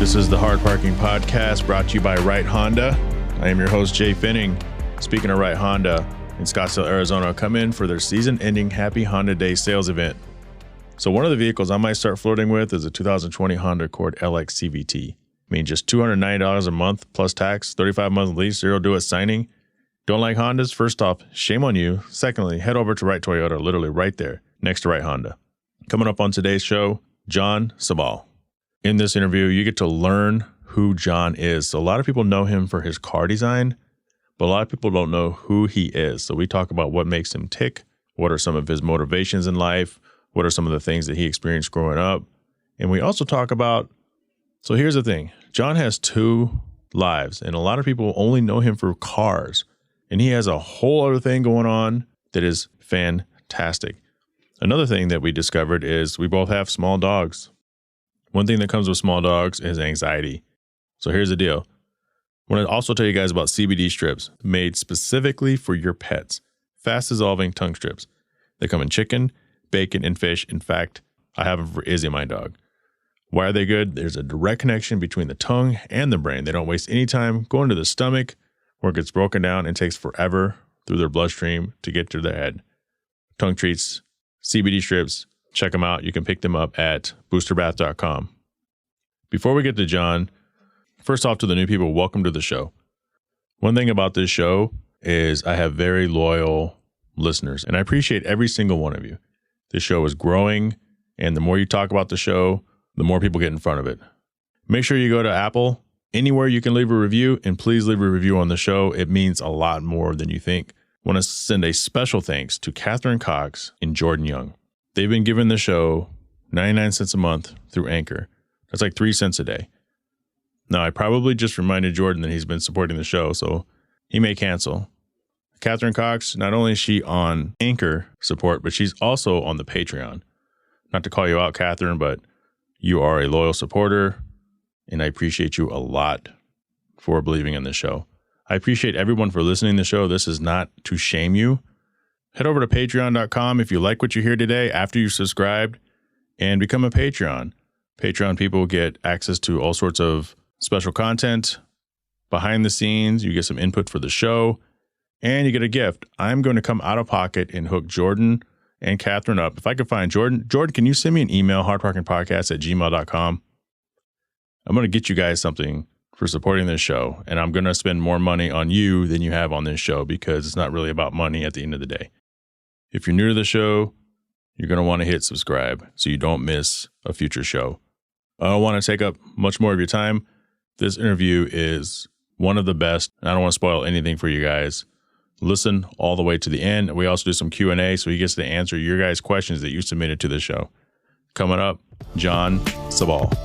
This is the Hard Parking Podcast brought to you by Right Honda. I am your host, Jhae Pfenning. Speaking of Right Honda, in Scottsdale, Arizona, come in for their season-ending Happy Honda Day sales event. So one of the vehicles I might start flirting with is a 2020 Honda Accord LX CVT. I mean, just $290 a month plus tax, 35-month lease, 0 due at signing. Don't like Hondas? First off, shame on you. Secondly, head over to Right Toyota, literally right there, next to Right Honda. Coming up on today's show, Jon Sibal. In this interview, you get to learn who Jon is. So a lot of people know him for his car design, but a lot of people don't know who he is. So we talk about what makes him tick, what are some of his motivations in life, what are some of the things that he experienced growing up. And we also talk about, so here's the thing, Jon has 2 lives, and a lot of people only know him for cars. And he has a whole other thing going on that is fantastic. Another thing that we discovered is we both have small dogs. One thing that comes with small dogs is anxiety. So here's the deal. I want to also tell you guys about CBD strips made specifically for your pets. Fast dissolving tongue strips. They come in chicken, bacon, and fish. In fact, I have them for Izzy, my dog. Why are they good? There's a direct connection between the tongue and the brain. They don't waste any time going to the stomach where it gets broken down and takes forever through their bloodstream to get to their head. Tongue treats, CBD strips, check them out. You can pick them up at boosterbath.com. Before we get to Jon, first off to the new people, welcome to the show. One thing about this show is I have very loyal listeners, and I appreciate every single one of you. This show is growing, and the more you talk about the show, the more people get in front of it. Make sure you go to Apple, anywhere you can leave a review, and please leave a review on the show. It means a lot more than you think. I want to send a special thanks to Catherine Cox and Jordan Young. They've been giving the show 99 cents a month through Anchor. That's like 3 cents a day. Now, I probably just reminded Jordan that he's been supporting the show, so he may cancel. Catherine Cox, not only is she on Anchor support, but she's also on the Patreon. Not to call you out, Catherine, but you are a loyal supporter, and I appreciate you a lot for believing in this show. I appreciate everyone for listening to the show. This is not to shame you. Head over to patreon.com if you like what you hear today after you've subscribed and become a Patreon. Patreon people get access to all sorts of special content, behind the scenes. You get some input for the show, and you get a gift. I'm going to come out of pocket and hook Jordan and Catherine up. If I could find Jordan, can you send me an email, hardparkingpodcast@gmail.com? I'm going to get you guys something for supporting this show, and I'm going to spend more money on you than you have on this show because it's not really about money at the end of the day. If you're new to the show, you're going to want to hit subscribe so you don't miss a future show. I don't want to take up much more of your time. This interview is one of the best. I don't want to spoil anything for you guys. Listen all the way to the end. We also do some Q&A, so he gets to answer your guys' questions that you submitted to the show. Coming up, Jon Sibal.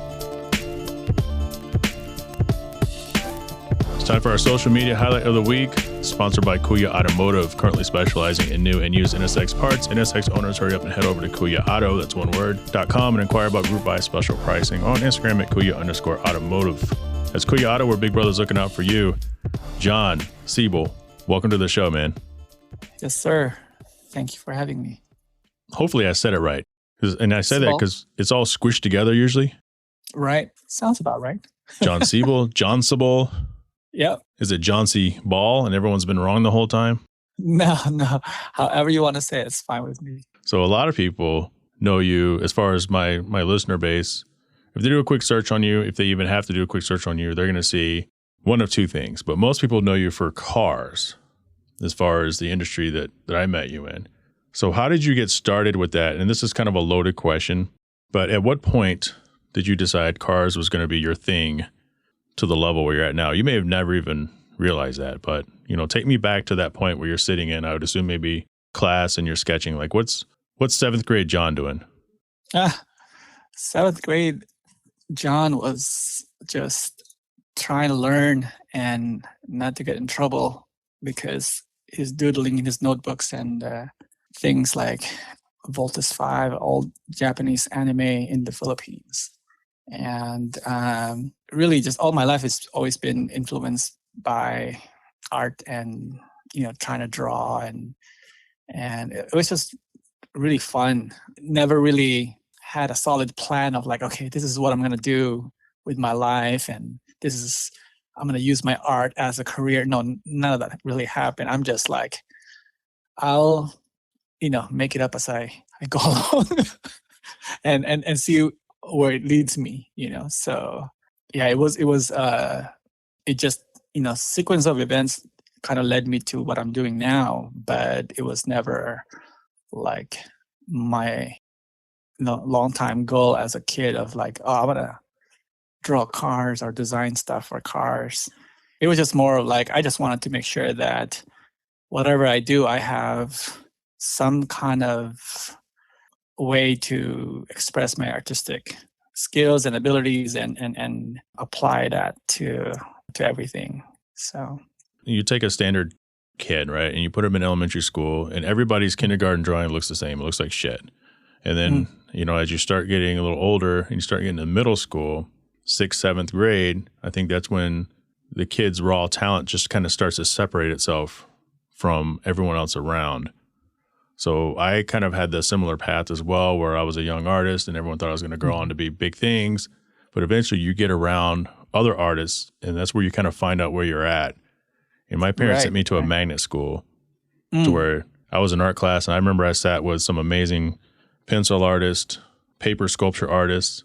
It's time for our social media highlight of the week, sponsored by Kuya Automotive, currently specializing in new and used NSX parts. NSX owners, hurry up and head over to Kuya Auto, that's one word, .com, and inquire about group buy special pricing on Instagram at Kuya_automotive. That's Kuya Auto, where Big Brother's looking out for you. Jon Sibal, welcome to the show, man. Yes, sir. Thank you for having me. Hopefully I said it right. And I say that because it's all squished together usually. Right. Sounds about right. Jon Sibal, Jon Sibal. Yep. Is it Jon Sibal and everyone's been wrong the whole time? No. However you want to say it, it's fine with me. So a lot of people know you, as far as my listener base. If they do a quick search on you, if they even have to do a quick search on you, they're going to see one of 2 things. But most people know you for cars, as far as the industry that I met you in. So how did you get started with that? And this is kind of a loaded question, but at what point did you decide cars was going to be your thing to the level where you're at now? You may have never even realized that, but take me back to that point where you're sitting in, I would assume maybe class and you're sketching. Like what's 7th grade Jon doing? 7th grade Jon was just trying to learn and not to get in trouble because he's doodling in his notebooks and things like Voltus 5, old Japanese anime in the Philippines. And really just all my life has always been influenced by art and, trying to draw. And it was just really fun. Never really had a solid plan of like, okay, this is what I'm going to do with my life, and I'm going to use my art as a career. No, none of that really happened. I'm just like, I'll, make it up as I go along and see where it leads me, So yeah, it just, sequence of events kind of led me to what I'm doing now, but it was never like my long time goal as a kid of like, oh, I want to draw cars or design stuff for cars. It was just more of like, I just wanted to make sure that whatever I do, I have some kind of way to express my artistic skills and abilities and apply that to everything. So you take a standard kid, right, and you put him in elementary school, and everybody's kindergarten drawing looks the same. It looks like shit. And then, as you start getting a little older and you start getting to middle school, 6th, 7th grade, I think that's when the kid's raw talent just kind of starts to separate itself from everyone else around. So I kind of had the similar path as well, where I was a young artist and everyone thought I was going to grow on to be big things. But eventually you get around other artists, and that's where you kind of find out where you're at. And my parents sent me to a magnet school to where I was in art class, and I remember I sat with some amazing pencil artists, paper sculpture artists.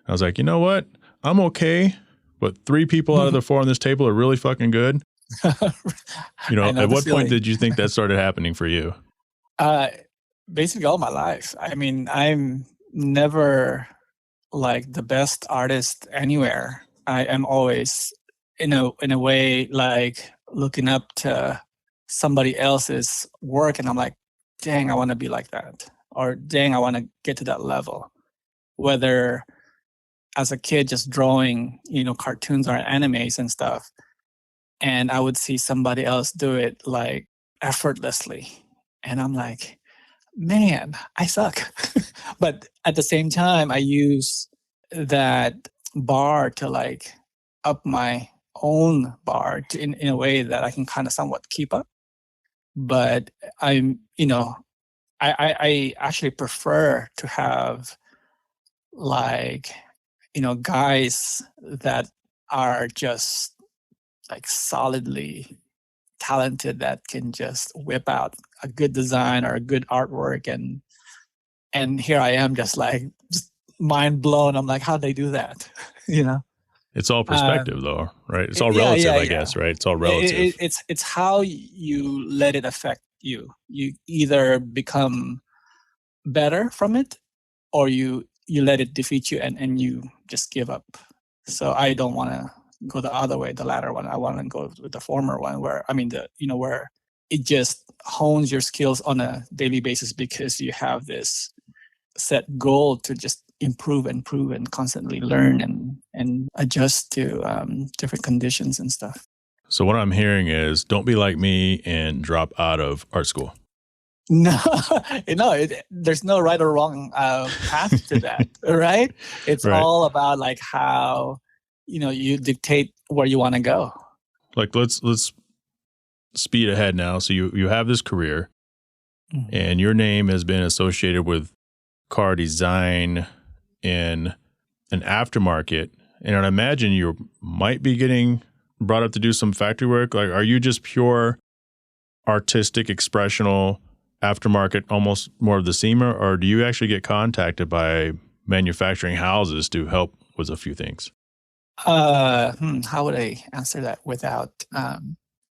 I was like, you know what? I'm okay, but 3 people out of the 4 on this table are really fucking good. At what point did you think that started happening for you? Basically all my life. I mean, I'm never like the best artist anywhere. I am always in a way like looking up to somebody else's work, and I'm like, dang, I want to be like that, or dang, I want to get to that level. Whether as a kid just drawing, cartoons or animes and stuff, and I would see somebody else do it like effortlessly, and I'm like, man, I suck. But at the same time, I use that bar to like up my own bar in a way that I can kind of somewhat keep up. But I actually prefer to have like, guys that are just like solidly talented, that can just whip out a good design or a good artwork, and here I am just mind blown. I'm like, how'd they do that? It's all perspective though, right? It's all relative, I guess, right? It's all relative. It's how you let it affect you. You either become better from it, or you let it defeat you and you just give up. So I don't want to go the other way, the latter one. I want to go with the former one, where where it just hones your skills on a daily basis, because you have this set goal to just improve and constantly learn and adjust to different conditions and stuff. So what I'm hearing is, don't be like me and drop out of art school. No, there's no right or wrong path to that, right? It's right. all about like how you dictate where you want to go. Like let's speed ahead now. So you have this career, and your name has been associated with car design in an aftermarket, and I imagine you might be getting brought up to do some factory work. Like, are you just pure artistic, expressional aftermarket, almost more of the seamer, or do you actually get contacted by manufacturing houses to help with a few things? How would I answer that without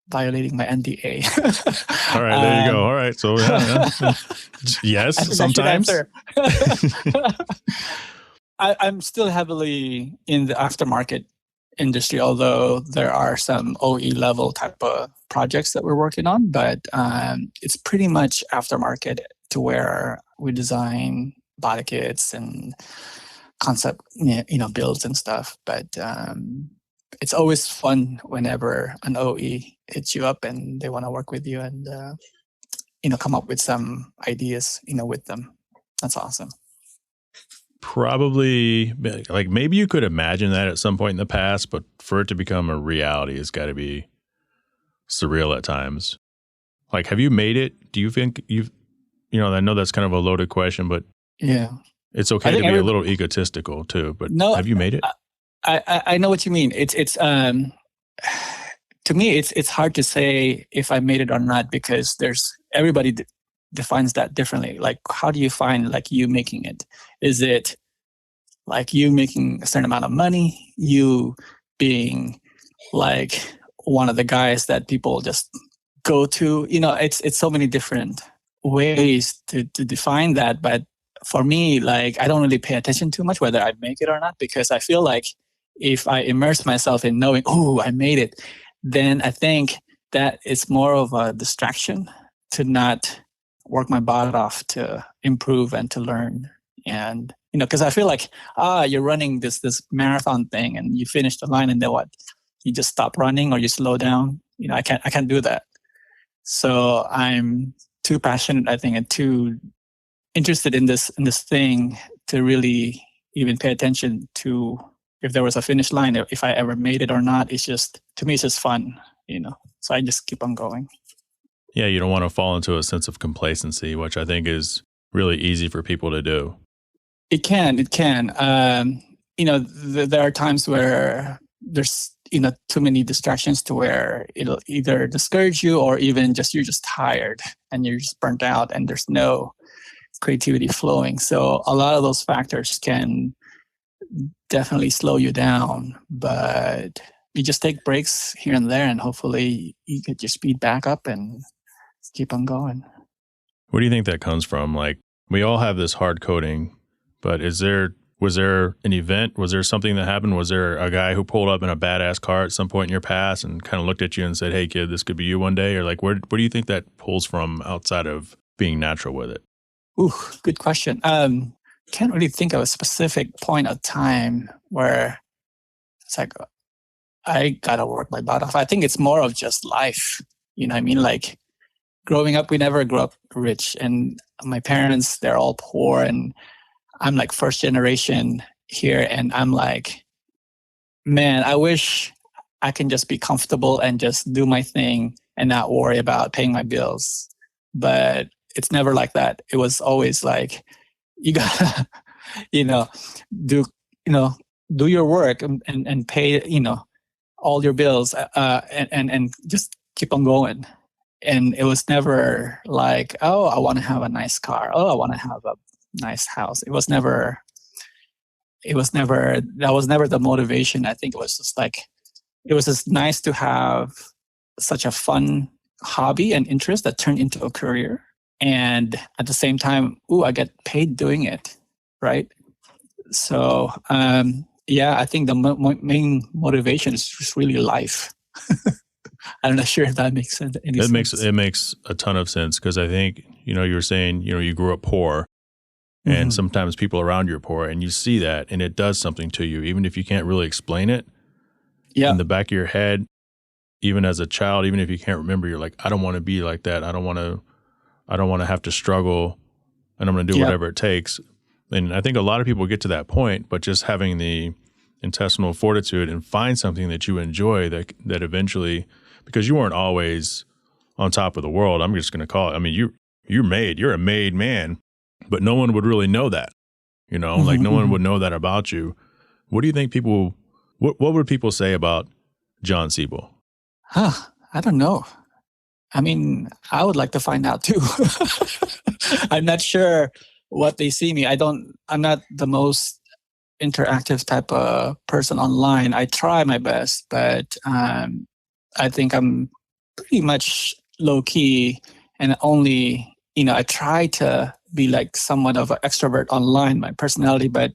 violating my NDA? All right, there you go. All right, so yeah. Yes, sometimes. I'm still heavily in the aftermarket industry, although there are some OE level type of projects that we're working on, but it's pretty much aftermarket, to where we design body kits and concept, builds and stuff. But it's always fun whenever an OE hits you up and they want to work with you and come up with some ideas, with them. That's awesome. Probably, like, maybe you could imagine that at some point in the past, but for it to become a reality, it's got to be surreal at times. Like, have you made it? Do you think you've, I know that's kind of a loaded question, but yeah, it's okay to be a little egotistical too, but have you made it? I know what you mean. It's to me it's hard to say if I made it or not, because everybody defines that differently. Like, how do you find like you making it? Is it like you making a certain amount of money, you being like one of the guys that people just go to? It's so many different ways to define that. But for me, like, I don't really pay attention too much whether I make it or not, because I feel like if I immerse myself in knowing, oh, I made it, then I think that it's more of a distraction to not work my butt off to improve and to learn. And, because I feel like, you're running this marathon thing and you finish the line, and then what? You just stop running or you slow down. I can't do that. So I'm too passionate, I think, and too interested in this thing to really even pay attention to if there was a finish line, if I ever made it or not. It's just, to me, it's just fun, so I just keep on going. Yeah, you don't want to fall into a sense of complacency, which I think is really easy for people to do. It can. There are times where there's, too many distractions to where it'll either discourage you or even just you're just tired and you're just burnt out and there's no creativity flowing. So a lot of those factors can definitely slow you down, but you just take breaks here and there and hopefully you get your speed back up and keep on going. Where do you think that comes from? Like, we all have this hard coding, but was there an event? Was there something that happened? Was there a guy who pulled up in a badass car at some point in your past and kind of looked at you and said, hey kid, this could be you one day? Or like, where do you think that pulls from outside of being natural with it? Ooh, good question. Can't really think of a specific point of time where it's like, I gotta work my butt off. I think it's more of just life. You know what I mean? Like, growing up, we never grew up rich, and my parents, they're all poor, and I'm like first generation here, and I'm like, man, I wish I can just be comfortable and just do my thing and not worry about paying my bills. But it's never like that. It was always like, you gotta, do your work and pay, all your bills, and just keep on going. And it was never like, oh, I want to have a nice car. Oh, I want to have a nice house. That was never the motivation. I think it was just like, it was just nice to have such a fun hobby and interest that turned into a career. And at the same time, I get paid doing it. Right. So, I think the main motivation is just really life. I'm not sure if that makes sense. It makes a ton of sense, because I think, you were saying, you grew up poor, and sometimes people around you are poor, and you see that, and it does something to you, even if you can't really explain it. Yeah. In the back of your head, even as a child, even if you can't remember, you're like, I don't want to be like that. I don't want to have to struggle, and I'm going to do whatever it takes. And I think a lot of people get to that point, but just having the intestinal fortitude and find something that you enjoy that eventually, because you weren't always on top of the world. I'm just going to call it. I mean, you're a made man, but no one would really know that, like no one would know that about you. What do you think what would people say about Jon Sibal? I don't know. I mean, I would like to find out too. I'm not sure what they see me. I'm not the most interactive type of person online. I try my best, but I think I'm pretty much low key, and only, I try to be like somewhat of an extrovert online, my personality, but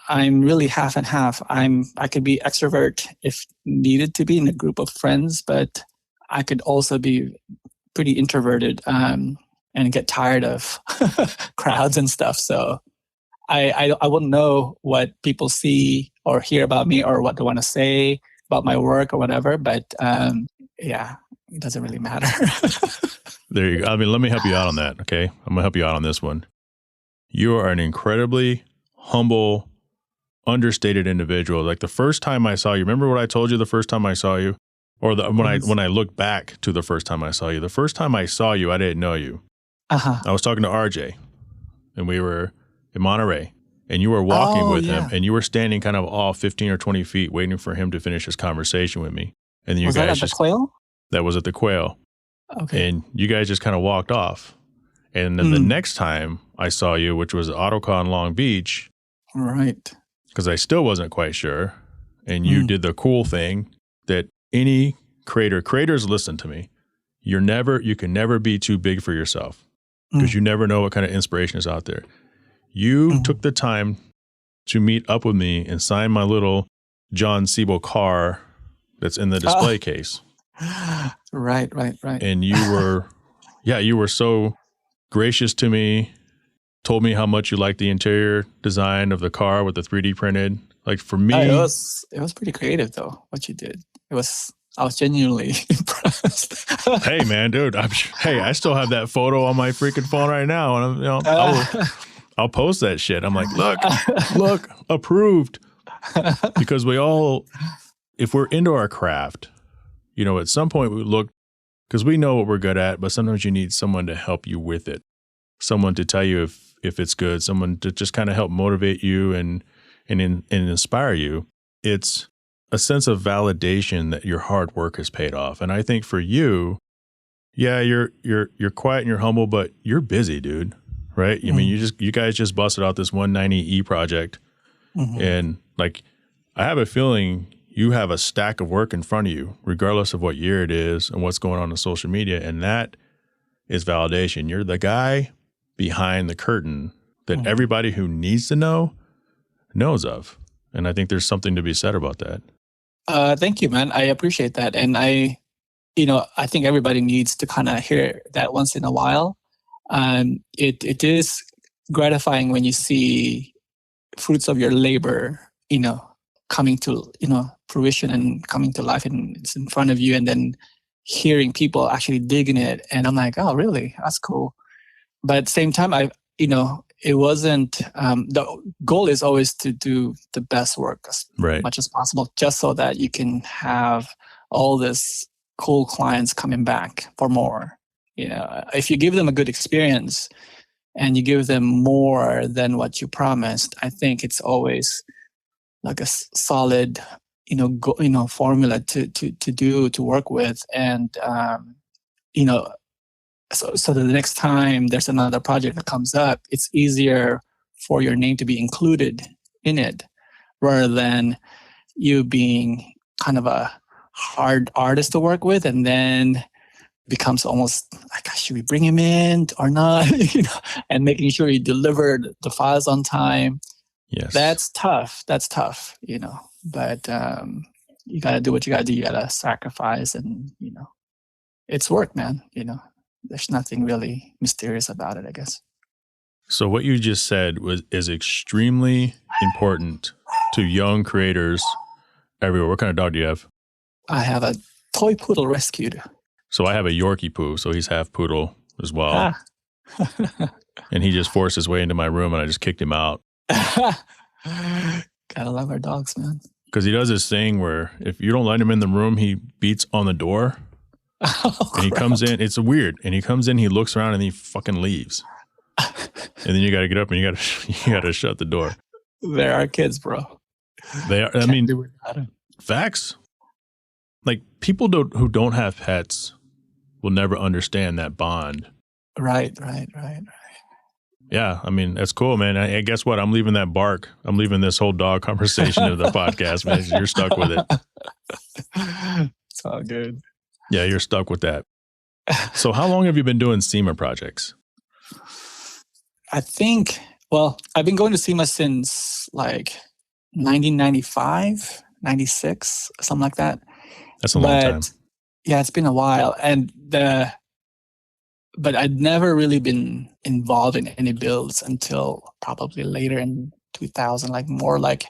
I'm really half and half. I could be extrovert if needed to be in a group of friends, but I could also be pretty introverted and get tired of crowds and stuff. So I wouldn't know what people see or hear about me or what they want to say about my work or whatever. But it doesn't really matter. There you go. I mean, let me help you out on that. Okay. I'm going to help you out on this one. You are an incredibly humble, understated individual. Like the first time I saw you, remember what I told you the first time I saw you? Or when I look back to the first time I saw you, the first time I saw you, I didn't know you. I was talking to RJ, and we were in Monterey, and you were walking with him, yeah. and you were standing kind of off 15 or 20 feet waiting for him to finish his conversation with me. And you Was guys that at the Quail? that was at the Quail. Okay. And you guys just kind of walked off. And then the next time I saw you, which was AutoCon Long Beach, right, because I still wasn't quite sure, and you did the cool thing that any creators listen to me. You can never be too big for yourself, because you never know what kind of inspiration is out there. You took the time to meet up with me and sign my little Jon Sibal car that's in the display case. Right. And you were so gracious to me, told me how much you liked the interior design of the car with the 3D printed. Like for me, it was pretty creative though, what you did. I was genuinely impressed. Hey man, dude, I still have that photo on my freaking phone right now, and I'll post that shit. I'm like, look, approved. Because if we're into our craft, at some point we look, because we know what we're good at, but sometimes you need someone to help you with it. Someone to tell you if it's good, someone to just kind of help motivate you and inspire you. It's a sense of validation that your hard work has paid off. And I think for you, yeah, you're quiet and you're humble, but you're busy, dude. Right? I mean, you guys just busted out this 190E project. And like, I have a feeling you have a stack of work in front of you, regardless of what year it is and what's going on social media. And that is validation. You're the guy behind the curtain that everybody who needs to know knows of. And I think there's something to be said about that. Thank you, man. I appreciate that. And I think everybody needs to kind of hear that once in a while. It is gratifying when you see fruits of your labor, coming to, fruition and coming to life, and it's in front of you, and then hearing people actually digging it. And I'm like, oh, really? That's cool. But at the same time, it wasn't, the goal is always to do the best work as much as possible, just so that you can have all this cool clients coming back for more. If you give them a good experience and you give them more than what you promised, I think it's always like a solid, formula to work with. And, so the next time there's another project that comes up, it's easier for your name to be included in it, rather than you being kind of a hard artist to work with, and then becomes almost like, should we bring him in or not? And making sure you deliver the files on time. Yes, that's tough. But you got to do what you got to do. You got to sacrifice, and it's work, man. There's nothing really mysterious about it, I guess. So what you just said is extremely important to young creators everywhere. What kind of dog do you have? I have a toy poodle rescued. So I have a Yorkie poo, so he's half poodle as well. And he just forced his way into my room, and I just kicked him out. Gotta love our dogs, man. Because he does this thing where if you don't let him in the room, he beats on the door. And he comes in, it's weird. And he comes in, he looks around, and he fucking leaves. And then you got to get up and you got to shut the door. They're our kids, bro. They are. I mean, facts. Like people who don't have pets will never understand that bond. Right. Yeah, I mean, that's cool, man. I guess what? I'm leaving that bark. I'm leaving this whole dog conversation of the podcast, man. You're stuck with it. It's all good. Yeah, you're stuck with that. So how long have you been doing SEMA projects? I think, I've been going to SEMA since like 1995, 96, something like that. That's a long time. Yeah, it's been a while. But I'd never really been involved in any builds until probably later in 2000, like more like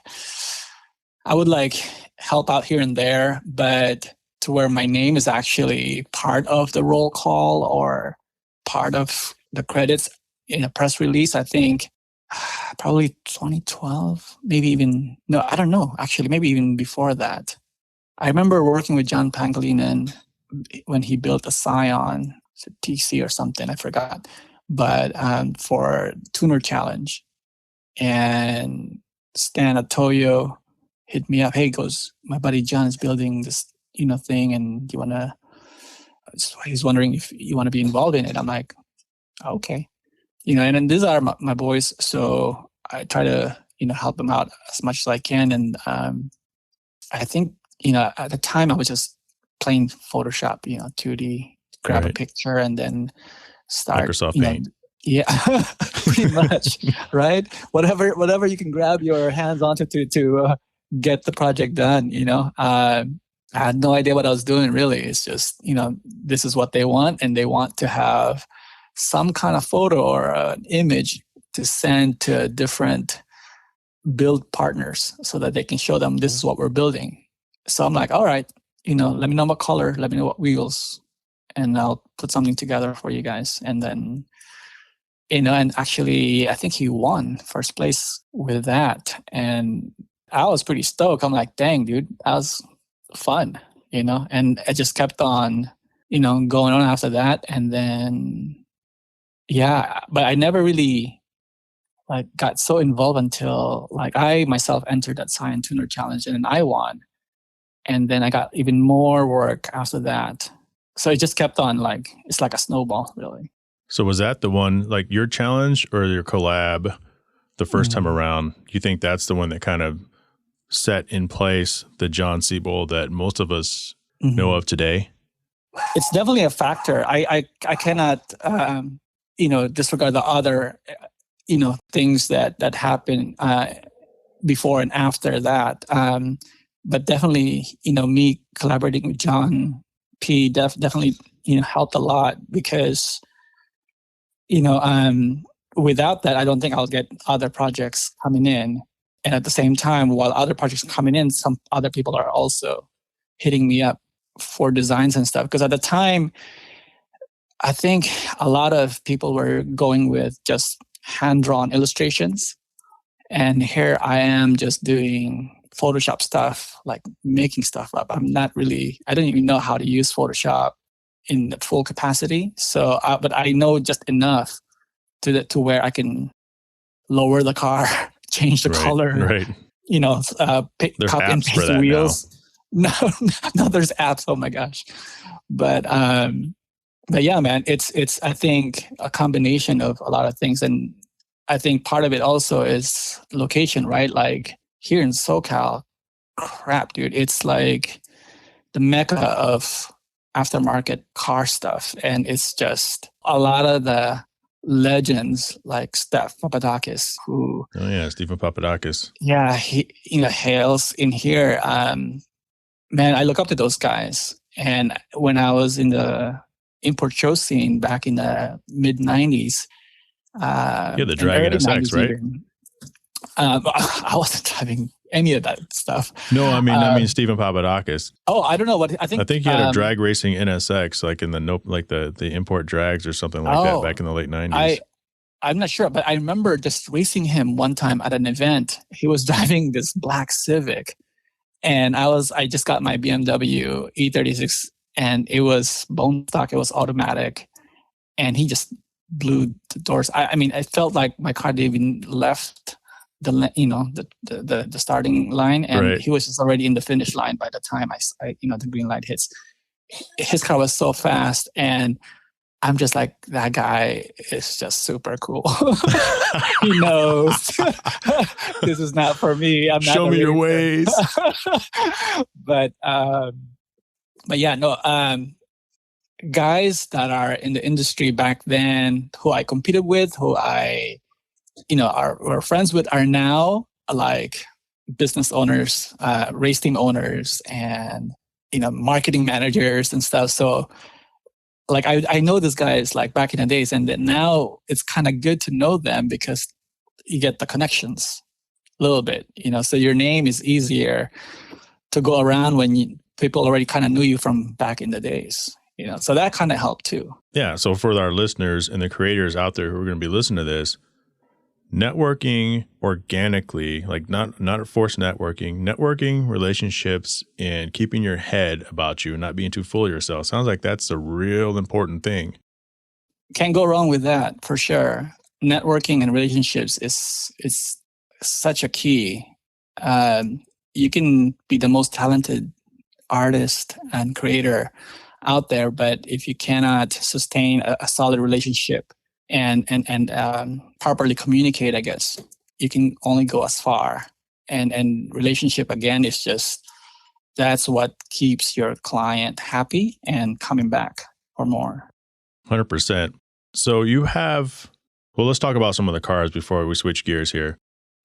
I would like help out here and there, but to where my name is actually part of the roll call or part of the credits in a press release, I think probably 2012, maybe even, no, I don't know, actually, maybe even before that. I remember working with John Pangilinan when he built a Scion, TC or something, I forgot, but for Tuner Challenge. And Stan at Toyo hit me up. Hey, goes, my buddy Jon is building this, thing, and do you want to, he's wondering if you want to be involved in it. I'm like, okay. And then these are my boys. So I try to, help them out as much as I can. And I think, at the time I was just playing Photoshop, 2D, grab a picture and then start. Microsoft Paint. Yeah, pretty much, right? Whatever you can grab your hands onto to get the project done, I had no idea what I was doing, really. It's just, this is what they want, and they want to have some kind of photo or an image to send to different build partners so that they can show them this is what we're building. So I'm like, all right, let me know what color, let me know what wheels, and I'll put something together for you guys. And then, and actually, I think he won first place with that. And I was pretty stoked. I'm like, dang, dude, that was fun, and it just kept on, going on after that. And then, yeah, but I never really got so involved until I myself entered that Scion Tuner Challenge, and then I won. And then I got even more work after that. So it just kept on it's like a snowball, really. So was that the one, your challenge or your collab the first time around? You think that's the one that kind of set in place the Jon Sibal that most of us know of today? It's definitely a factor. I cannot, disregard the other, things that happen before and after that. But definitely, me collaborating with Jon P definitely, helped a lot because, without that, I don't think I'll get other projects coming in. And at the same time, while other projects are coming in, some other people are also hitting me up for designs and stuff. Because at the time, I think a lot of people were going with just hand-drawn illustrations. And here I am just doing Photoshop stuff, making stuff up. I don't even know how to use Photoshop in the full capacity. So, but I know just enough to where I can lower the car, change the color, right. copy and paste the wheels. No, there's apps. Oh my gosh. But yeah, man, it's I think a combination of a lot of things. And I think part of it also is location, right? Here in SoCal, crap, dude, it's the mecca of aftermarket car stuff. And it's just a lot of the legends like Stephan Papadakis, who... Oh yeah, Stephan Papadakis. Yeah, he hails in here. Man, I look up to those guys. And when I was in the import show scene back in the mid-90s... the Dragon NSX, right? I wasn't driving any of that stuff. No, I mean Stephan Papadakis. Oh, I don't know what I think he had a drag racing NSX, in the import drags or something like that back in the late 90s. I'm not sure, but I remember just racing him one time at an event. He was driving this black Civic, and I just got my BMW E36, and it was bone stock. It was automatic, and he just blew the doors. I mean, it felt like my car didn't even left the starting line, and he was just already in the finish line by the time I the green light hits. His car was so fast, and I'm just like, that guy is just super cool. He knows this is not for me. I'm not Show me your ways. But yeah, no. Guys that are in the industry back then, who I competed with, who I, were friends with, are now business owners, race team owners, and marketing managers and stuff. So, I know these guys back in the days, and then now it's kind of good to know them because you get the connections a little bit. So your name is easier to go around when people already kind of knew you from back in the days. So that kind of helped too. Yeah. So for our listeners and the creators out there who are going to be listening to this, networking organically, not forced networking relationships, and keeping your head about you and not being too full of yourself. Sounds like that's a real important thing. Can't go wrong with that, for sure. networking and relationships is such a key. You can be the most talented artist and creator out there, but if you cannot sustain a solid relationship and properly communicate, I guess you can only go as far. And relationship again is just, that's what keeps your client happy and coming back for more. 100%. So you have, well, let's talk about some of the cars before we switch gears here.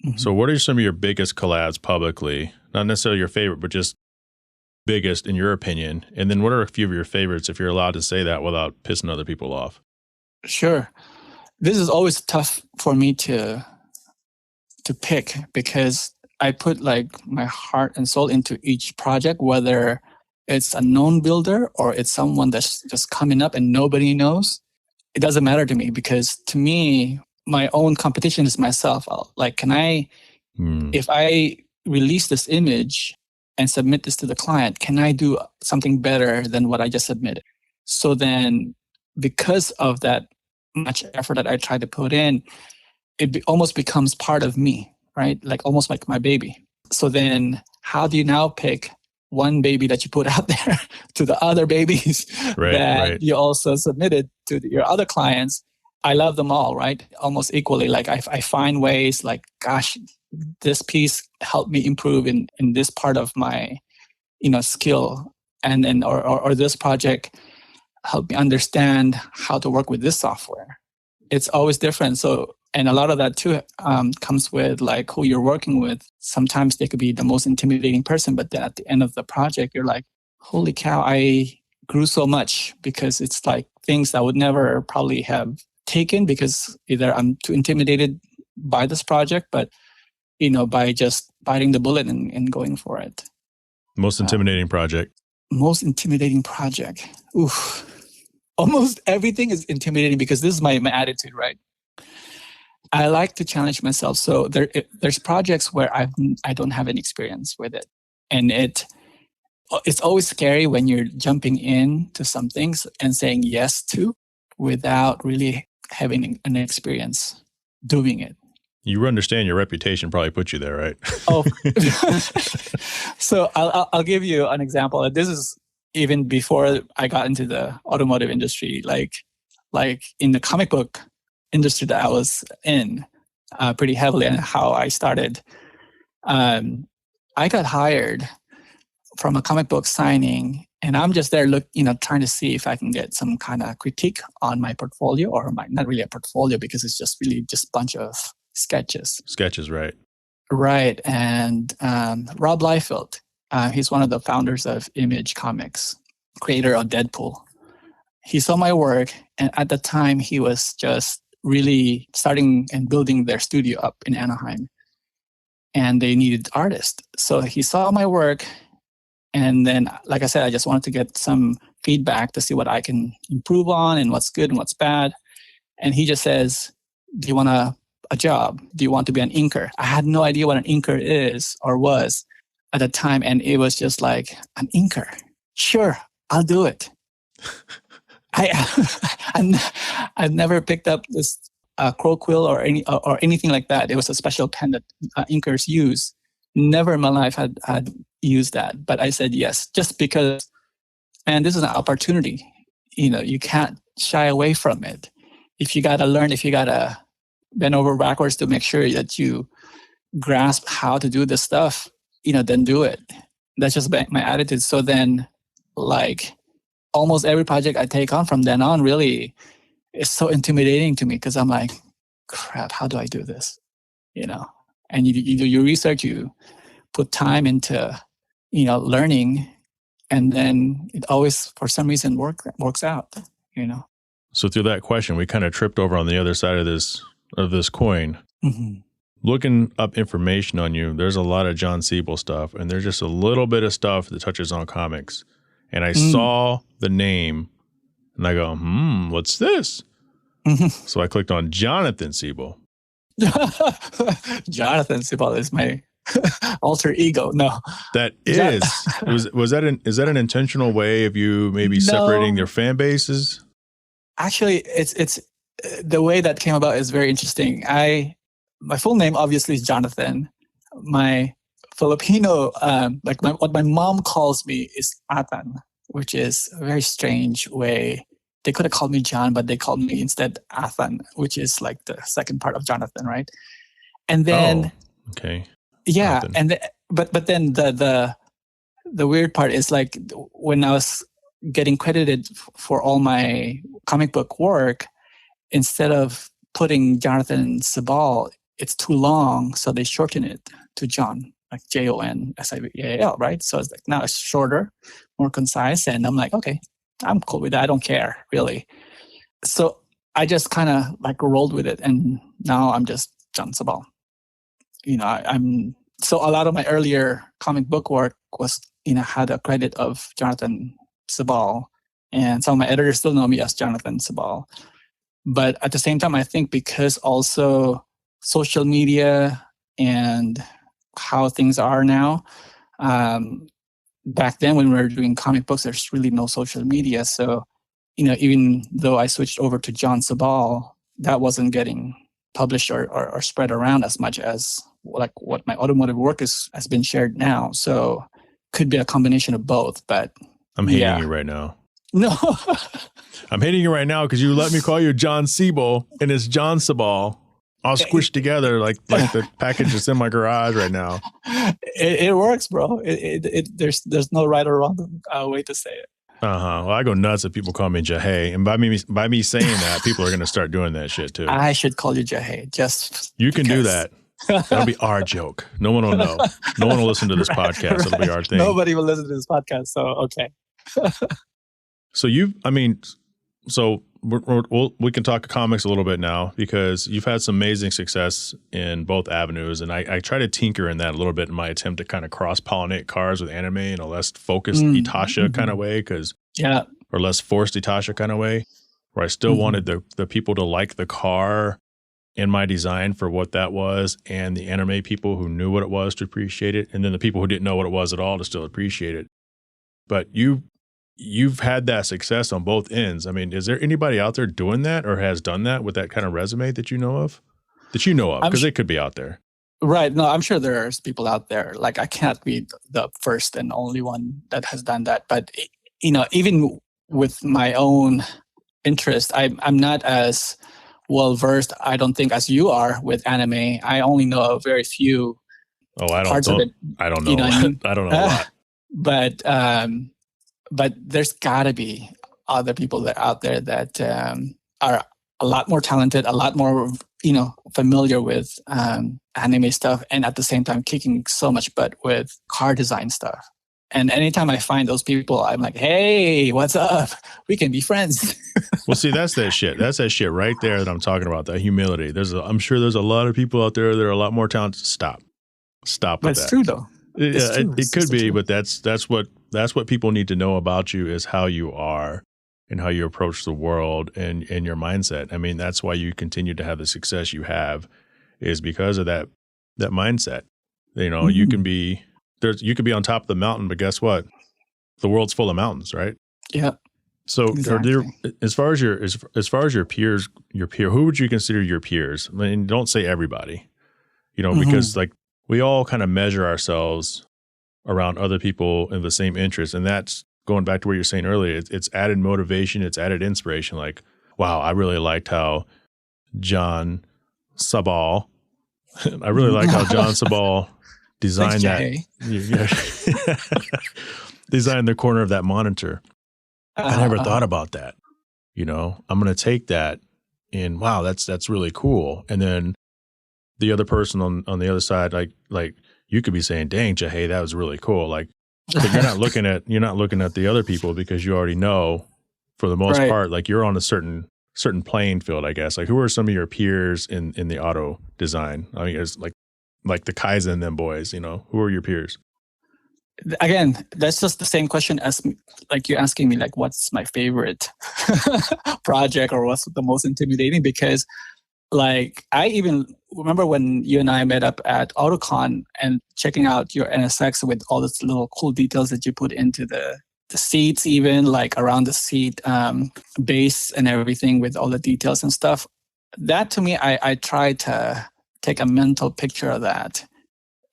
Mm-hmm. So what are some of your biggest collabs publicly? Not necessarily your favorite, but just biggest in your opinion. And then what are a few of your favorites, if you're allowed to say that without pissing other people off? Sure. This is always tough for me to pick, because I put like my heart and soul into each project, whether it's a known builder or it's someone that's just coming up and nobody knows. It doesn't matter to me, because to me, my own competition is myself. Like, if I release this image and submit this to the client, can I do something better than what I just submitted? So then, because of that much effort that I try to put in, it almost becomes part of me, right? Like almost like my baby. So then how do you now pick one baby that you put out there to the other babies that you also submitted to your other clients? I love them all, right? Almost equally. Like I find ways like, gosh, this piece helped me improve in this part of my, skill. Or this project helped me understand how to work with this software. It's always different. So, and a lot of that too comes with like who you're working with. Sometimes they could be the most intimidating person, but then at the end of the project, you're like, holy cow, I grew so much, because it's like things I would never probably have taken, because either I'm too intimidated by this project, but by just biting the bullet and going for it. Most intimidating project. Most intimidating project. Oof. Almost everything is intimidating, because this is my attitude, right? I like to challenge myself. So there's projects where I don't have any experience with it. And it's always scary when you're jumping into some things and saying yes to without really having an experience doing it. You understand your reputation probably put you there, right? Oh, so I'll give you an example. This is even before I got into the automotive industry, like in the comic book industry that I was in pretty heavily, and how I started. I got hired from a comic book signing, and I'm just there trying to see if I can get some kind of critique on my portfolio, or not really a portfolio, because it's just really just a bunch of sketches. Sketches, right. Right. And Rob Liefeld, he's one of the founders of Image Comics, creator of Deadpool. He saw my work, and at the time he was just really starting and building their studio up in Anaheim, and they needed artists. So he saw my work, and then, like I said, I just wanted to get some feedback to see what I can improve on and what's good and what's bad. And he just says, do you want a job? Do you want to be an inker? I had no idea what an inker is or was at the time. And it was just like, an inker? Sure, I'll do it. I've never picked up this crow quill or anything like that. It was a special pen that inkers use. Never in my life had used that. But I said yes, just because, and this is an opportunity. You can't shy away from it. If you got to learn, if you got to bend over backwards to make sure that you grasp how to do this stuff, then do it. That's just my attitude. So then, like, almost every project I take on from then on really is so intimidating to me, because I'm like, crap, how do I do this? And you do your research, you put time into, learning, and then it always, for some reason, works out, So through that question, we kind of tripped over on the other side of this coin. Mm-hmm. Looking up information on you, there's a lot of Jon Sibal stuff, and there's just a little bit of stuff that touches on comics. And I saw the name, and I go, what's this? Mm-hmm. So I clicked on Jonathan Sibal. Jonathan Sibal is my alter ego. No, that is. Is that an intentional way of you maybe separating your fan bases? Actually, it's the way that came about is very interesting. My full name obviously is Jonathan. My Filipino, what my mom calls me is Atan, which is a very strange way. They could have called me John, but they called me instead Athan, which is like the second part of Jonathan, right? And then, okay, yeah, Athan. But then the weird part is like when I was getting credited for all my comic book work, instead of putting Jonathan Sibal, it's too long, so they shorten it to Jon, like JONSIBAL, right? So it's like now it's shorter, more concise, and I'm like, okay, I'm cool with that. I don't care really. So I just kind of like rolled with it, and now I'm just Jon Sibal. I'm so a lot of my earlier comic book work was had a credit of Jonathan Sibal, and some of my editors still know me as Jonathan Sibal. But at the same time, I think because also social media and how things are now, back then when we were doing comic books, there's really no social media. So, even though I switched over to Jon Sibal, that wasn't getting published or spread around as much as like what my automotive work has been shared now. So could be a combination of both, but I'm hating you right now. No. I'm hating you right now because you let me call you Jon Sibal and it's Jon Sibal all squished together like the package that's in my garage right now. It works, bro. There's no right or wrong way to say it. Well, I go nuts if people call me Jhae, and by me saying that, people are going to start doing that shit too. I should call you Jhae. You can do that. That'll be our joke. No one will know. No one will listen to this podcast. Right. It'll be our thing. Nobody will listen to this podcast. So okay. So we can talk comics a little bit now because you've had some amazing success in both avenues, and I try to tinker in that a little bit in my attempt to kind of cross-pollinate cars with anime in a less focused Itasha kind of way, or less forced Itasha kind of way, where I still wanted the people to like the car and my design for what that was, and the anime people who knew what it was to appreciate it, and then the people who didn't know what it was at all to still appreciate it. But you've had that success on both ends. I mean, is there anybody out there doing that or has done that with that kind of resume that you know of? Because they could be out there. Right. No, I'm sure there's people out there. Like I can't be the first and only one that has done that. But, even with my own interest, I'm not as well versed, I don't think, as you are with anime. I only know a very few parts of it. I don't know. I don't know a lot. But there's got to be other people that out there that are a lot more talented, a lot more, familiar with anime stuff, and at the same time kicking so much butt with car design stuff. And anytime I find those people, I'm like, hey, what's up? We can be friends. Well, see, that's that shit. That's that shit right there that I'm talking about, that humility. I'm sure there's a lot of people out there that are a lot more talented. Stop with that. That's true, though. It could be, but that's what people need to know about you is how you are and how you approach the world and your mindset. I mean, that's why you continue to have the success you have, is because of that mindset. You can be on top of the mountain, but guess what? The world's full of mountains, right? Yeah. So exactly. As far as your peers, who would you consider your peers? I mean, don't say everybody, because like we all kind of measure ourselves around other people in the same interest. And that's going back to what you're saying earlier. It's added motivation. It's added inspiration. Like, wow, I really liked how Jon Sibal, I really like how Jon Sibal designed designed the corner of that monitor. I never thought about that. I'm going to take that and wow, that's really cool. And then the other person on the other side, like you could be saying, dang, Jhae, that was really cool. Like, but you're not looking at the other people because you already know, for the most part, like you're on a certain playing field, I guess. Like, who are some of your peers in the auto design? I mean, it's like the Kaizen, them boys, who are your peers? Again, that's just the same question as like you're asking me, like, what's my favorite project or what's the most intimidating? Because like, I even remember when you and I met up at AutoCon and checking out your NSX with all these little cool details that you put into the seats, even like around the seat base and everything with all the details and stuff. that to me, I try to take a mental picture of that.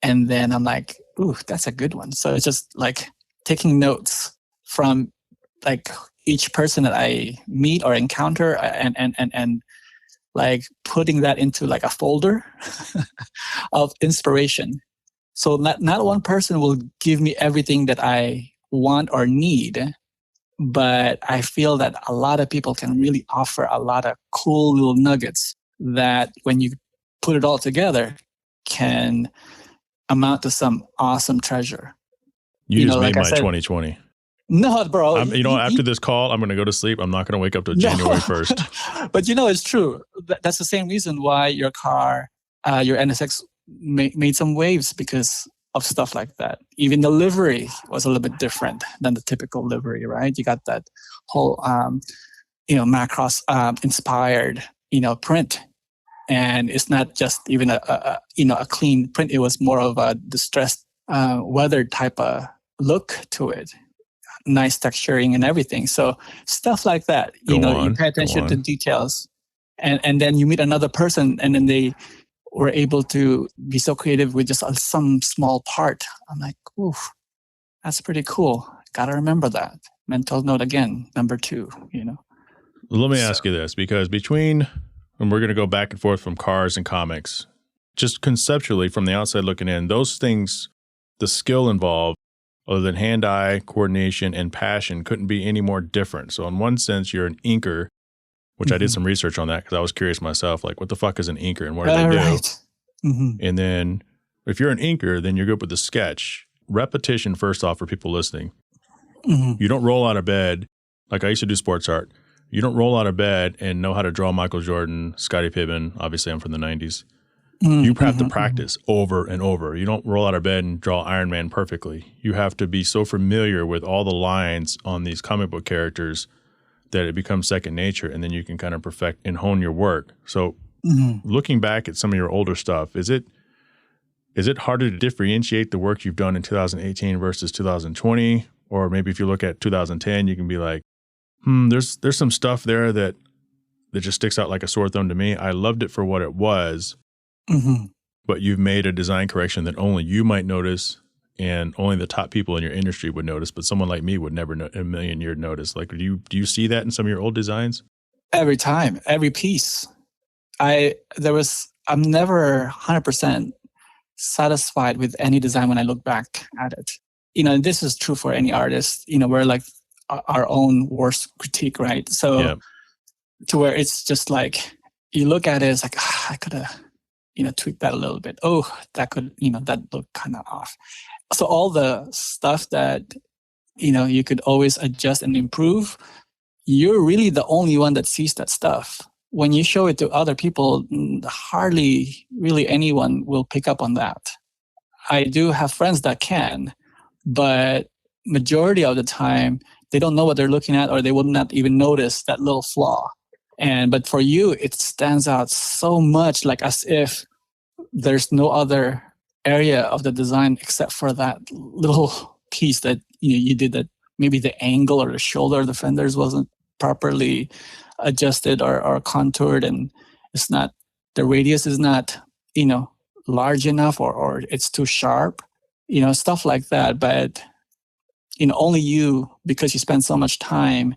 And then I'm like, ooh, that's a good one. So it's just like taking notes from like each person that I meet or encounter and like putting that into like a folder of inspiration. So not one person will give me everything that I want or need, but I feel that a lot of people can really offer a lot of cool little nuggets that when you put it all together can amount to some awesome treasure. You just made my 2020. No, bro. After this call, I'm going to go to sleep. I'm not going to wake up till January 1st. But it's true. That's the same reason why your car, your NSX made some waves because of stuff like that. Even the livery was a little bit different than the typical livery, right? You got that whole, Macross inspired, print. And it's not just even a clean print. It was more of a distressed, weathered type of look to it. Nice texturing and everything. So stuff like that, you pay attention to details, and then you meet another person, and then they were able to be so creative with just some small part. I'm like, ooh, that's pretty cool. Gotta remember that. Mental note again, number 2. Let me ask you this, because and we're going to go back and forth from cars and comics, just conceptually from the outside looking in, those things, the skill involved, other than hand-eye coordination and passion, couldn't be any more different. So in one sense, you're an inker, which I did some research on that because I was curious myself, like, what the fuck is an inker and what do they do? Right. Mm-hmm. And then if you're an inker, then you're good with the sketch. Repetition, first off, for people listening. Mm-hmm. You don't roll out of bed. Like I used to do sports art. You don't roll out of bed and know how to draw Michael Jordan, Scottie Pippen. Obviously, I'm from the 90s. You have to practice over and over. You don't roll out of bed and draw Iron Man perfectly. You have to be so familiar with all the lines on these comic book characters that it becomes second nature, and then you can kind of perfect and hone your work. So looking back at some of your older stuff, is it harder to differentiate the work you've done in 2018 versus 2020? Or maybe if you look at 2010, you can be like, there's some stuff there that just sticks out like a sore thumb to me. I loved it for what it was. But you've made a design correction that only you might notice and only the top people in your industry would notice, but someone like me would never in a million years notice. Like, do you see that in some of your old designs? Every time, every piece. I'm never 100% satisfied with any design when I look back at it. And this is true for any artist. We're like our own worst critique, right? So to where it's just like, you look at it, it's like, I could have, tweak that a little bit. Oh, that could, that looked kind of off. So all the stuff that, you could always adjust and improve, you're really the only one that sees that stuff. When you show it to other people, hardly really anyone will pick up on that. I do have friends that can, but majority of the time, they don't know what they're looking at, or they would not even notice that little flaw. But for you, it stands out so much, like as if there's no other area of the design except for that little piece that you did, that maybe the angle or the shoulder of the fenders wasn't properly adjusted or contoured, and it's not, the radius is not, large enough, or it's too sharp, stuff like that. But, only you, because you spend so much time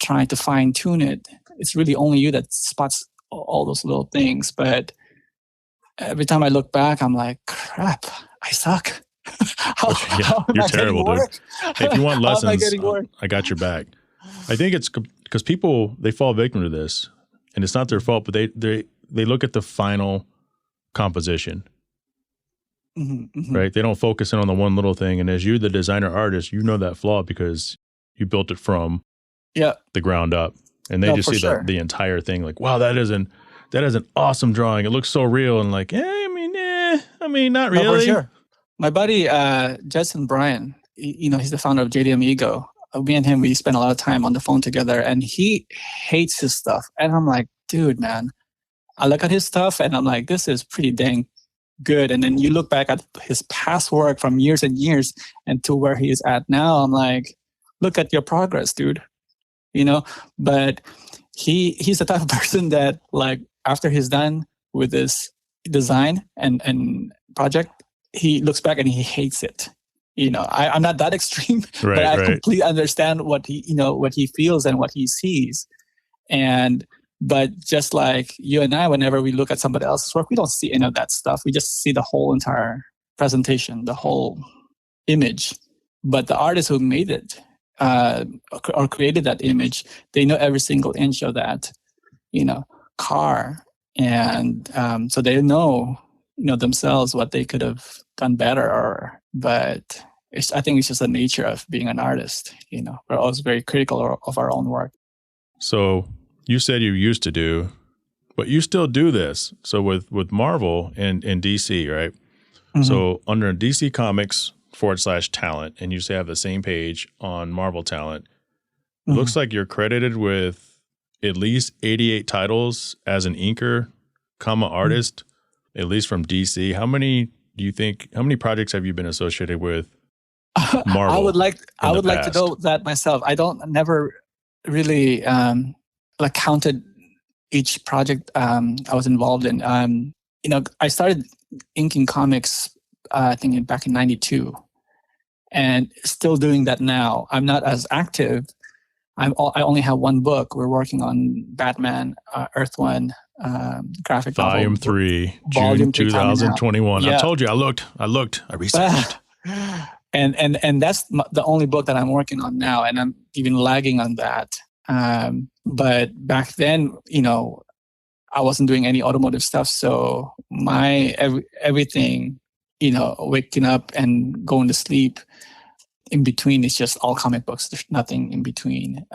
trying to fine tune it, it's really only you that spots all those little things. But every time I look back, I'm like, crap, I suck. You're terrible, dude. Hey, if you want lessons, I got your back. I think it's because people, they fall victim to this, and it's not their fault, but they look at the final composition, right? They don't focus in on the one little thing. And as you, the designer artist, you know that flaw because you built it from the ground up. And they just see the entire thing, like, wow, that is an awesome drawing. It looks so real. And like, not really. No, for sure. My buddy, Judson Bryan, he's the founder of JDM Ego. Me and him, we spent a lot of time on the phone together, and he hates his stuff. And I'm like, dude, man, I look at his stuff and I'm like, this is pretty dang good. And then you look back at his past work from years and years and to where he is at now, I'm like, look at your progress, dude. But he's the type of person that, like, after he's done with this design and project, he looks back and he hates it. I'm not that extreme, Right, but I right. completely understand what he feels and what he sees. But just like you and I, whenever we look at somebody else's work, we don't see any of that stuff. We just see the whole entire presentation, the whole image. But the artist who made it or created that image, they know every single inch of that, car, and so they know themselves what they could have done better. But I think it's just the nature of being an artist. We're always very critical of our own work. So you said you used to do, but you still do this. So with Marvel and DC, right? Mm-hmm. So under DC Comics /talent, and you say have the same page on Marvel Talent, it looks like you're credited with at least 88 titles as an inker, artist, at least from DC. How many projects have you been associated with Marvel? I would like to know that myself. I never really counted each project I was involved in. I started inking comics I think back in '92, and still doing that now. I'm not as active. I only have one book. We're working on Batman, Earth One, graphic novel. Volume 3, June 2021. Yeah. I told you. I looked. I researched. And that's the only book that I'm working on now, and I'm even lagging on that. But back then, I wasn't doing any automotive stuff, so my everything, waking up and going to sleep, in between is just all comic books. There's nothing in between.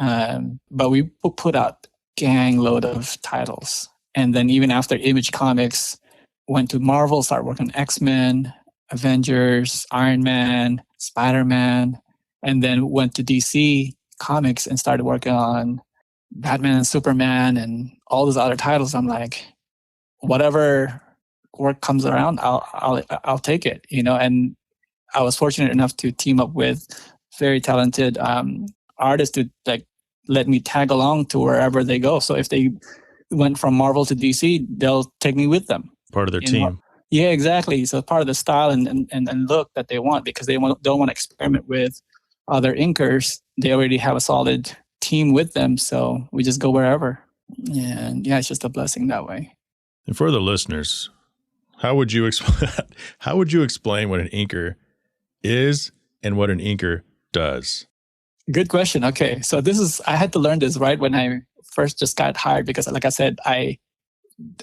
But we put out gang load of titles. And then even after Image Comics, went to Marvel, started working on X-Men, Avengers, Iron Man, Spider-Man, and then went to DC Comics and started working on Batman and Superman and all those other titles. I'm like, whatever work comes around, I'll take it, And I was fortunate enough to team up with very talented artists to let me tag along to wherever they go. So if they went from Marvel to DC, they'll take me with them. Part of their team. Yeah, exactly. So part of the style and look that they want, because they don't want to experiment with other inkers. They already have a solid team with them. So we just go wherever. And it's just a blessing that way. And for the listeners, how would you explain what an inker is and what an inker does? Good question. Okay. So I had to learn this right when I first just got hired, because like I said, I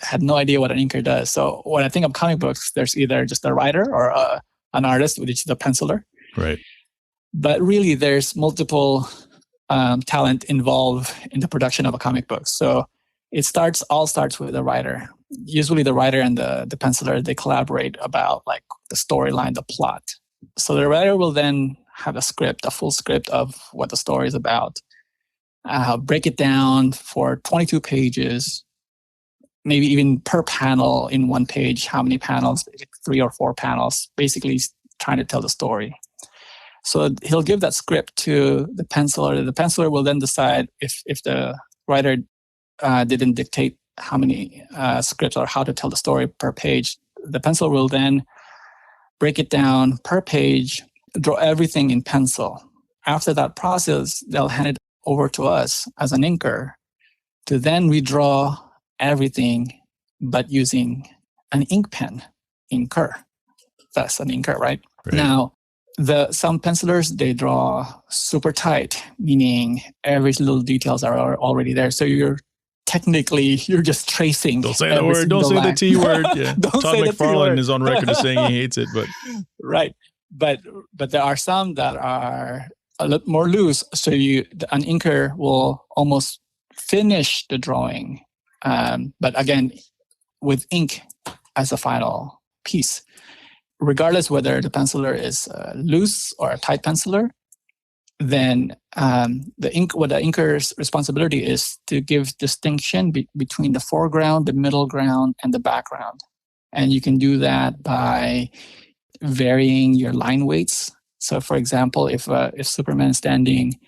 had no idea what an inker does. So when I think of comic books, there's either just a writer or an artist, which is a penciler. Right. But really there's multiple talent involved in the production of a comic book. So it all starts with the writer. Usually the writer and the penciler, they collaborate about the storyline, the plot. So the writer will then have a full script of what the story is about. Break it down for 22 pages, maybe even per panel in one page. How many panels? 3 or 4 panels, basically trying to tell the story. So he'll give that script to the penciler. The penciler will then decide if the writer didn't dictate how many scripts or how to tell the story per page. The penciler will then break it down per page, draw everything in pencil. After that process, they'll hand it over to us as an inker to then redraw everything, but using an ink pen, inker. That's an inker, right? Now, some pencilers, they draw super tight, meaning every little details are already there. So you're just tracing. Don't say the word. Don't say the T word. Yeah. Todd McFarlane is on record as saying he hates it, but right. But there are some that are a little more loose. So an inker will almost finish the drawing, but again, with ink as a final piece. Regardless whether the penciler is loose or a tight penciler, then the inker's responsibility is to give distinction between the foreground, the middle ground, and the background. And you can do that by varying your line weights. So, for example, if Superman is standing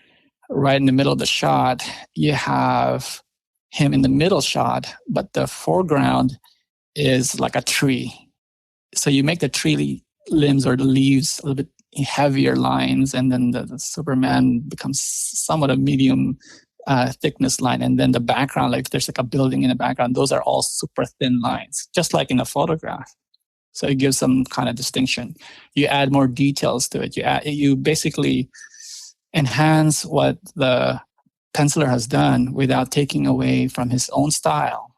right in the middle of the shot, you have him in the middle shot, but the foreground is like a tree. So you make the tree limbs or the leaves a little bit heavier lines, and then the Superman becomes somewhat a medium thickness line, and then the background, like there's like a building in the background, those are all super thin lines, just like in a photograph. So it gives some kind of distinction. You add more details to it. You basically enhance what the penciler has done without taking away from his own style,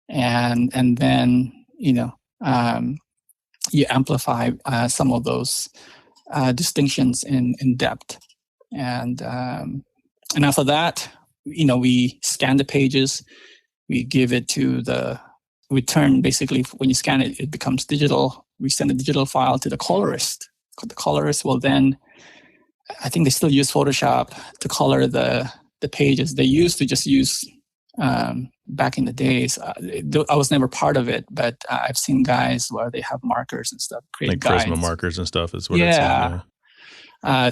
and then you amplify some of those distinctions in depth, and after that, we scan the pages, we give it to we turn, basically when you scan it, it becomes digital. We send a digital file to the colorist. The colorist will then, I think they still use Photoshop to color the pages. They used to just use, back in the days, I was never part of it, but I've seen guys where they have markers and stuff, create like guides. Prisma markers and stuff is what it's saying.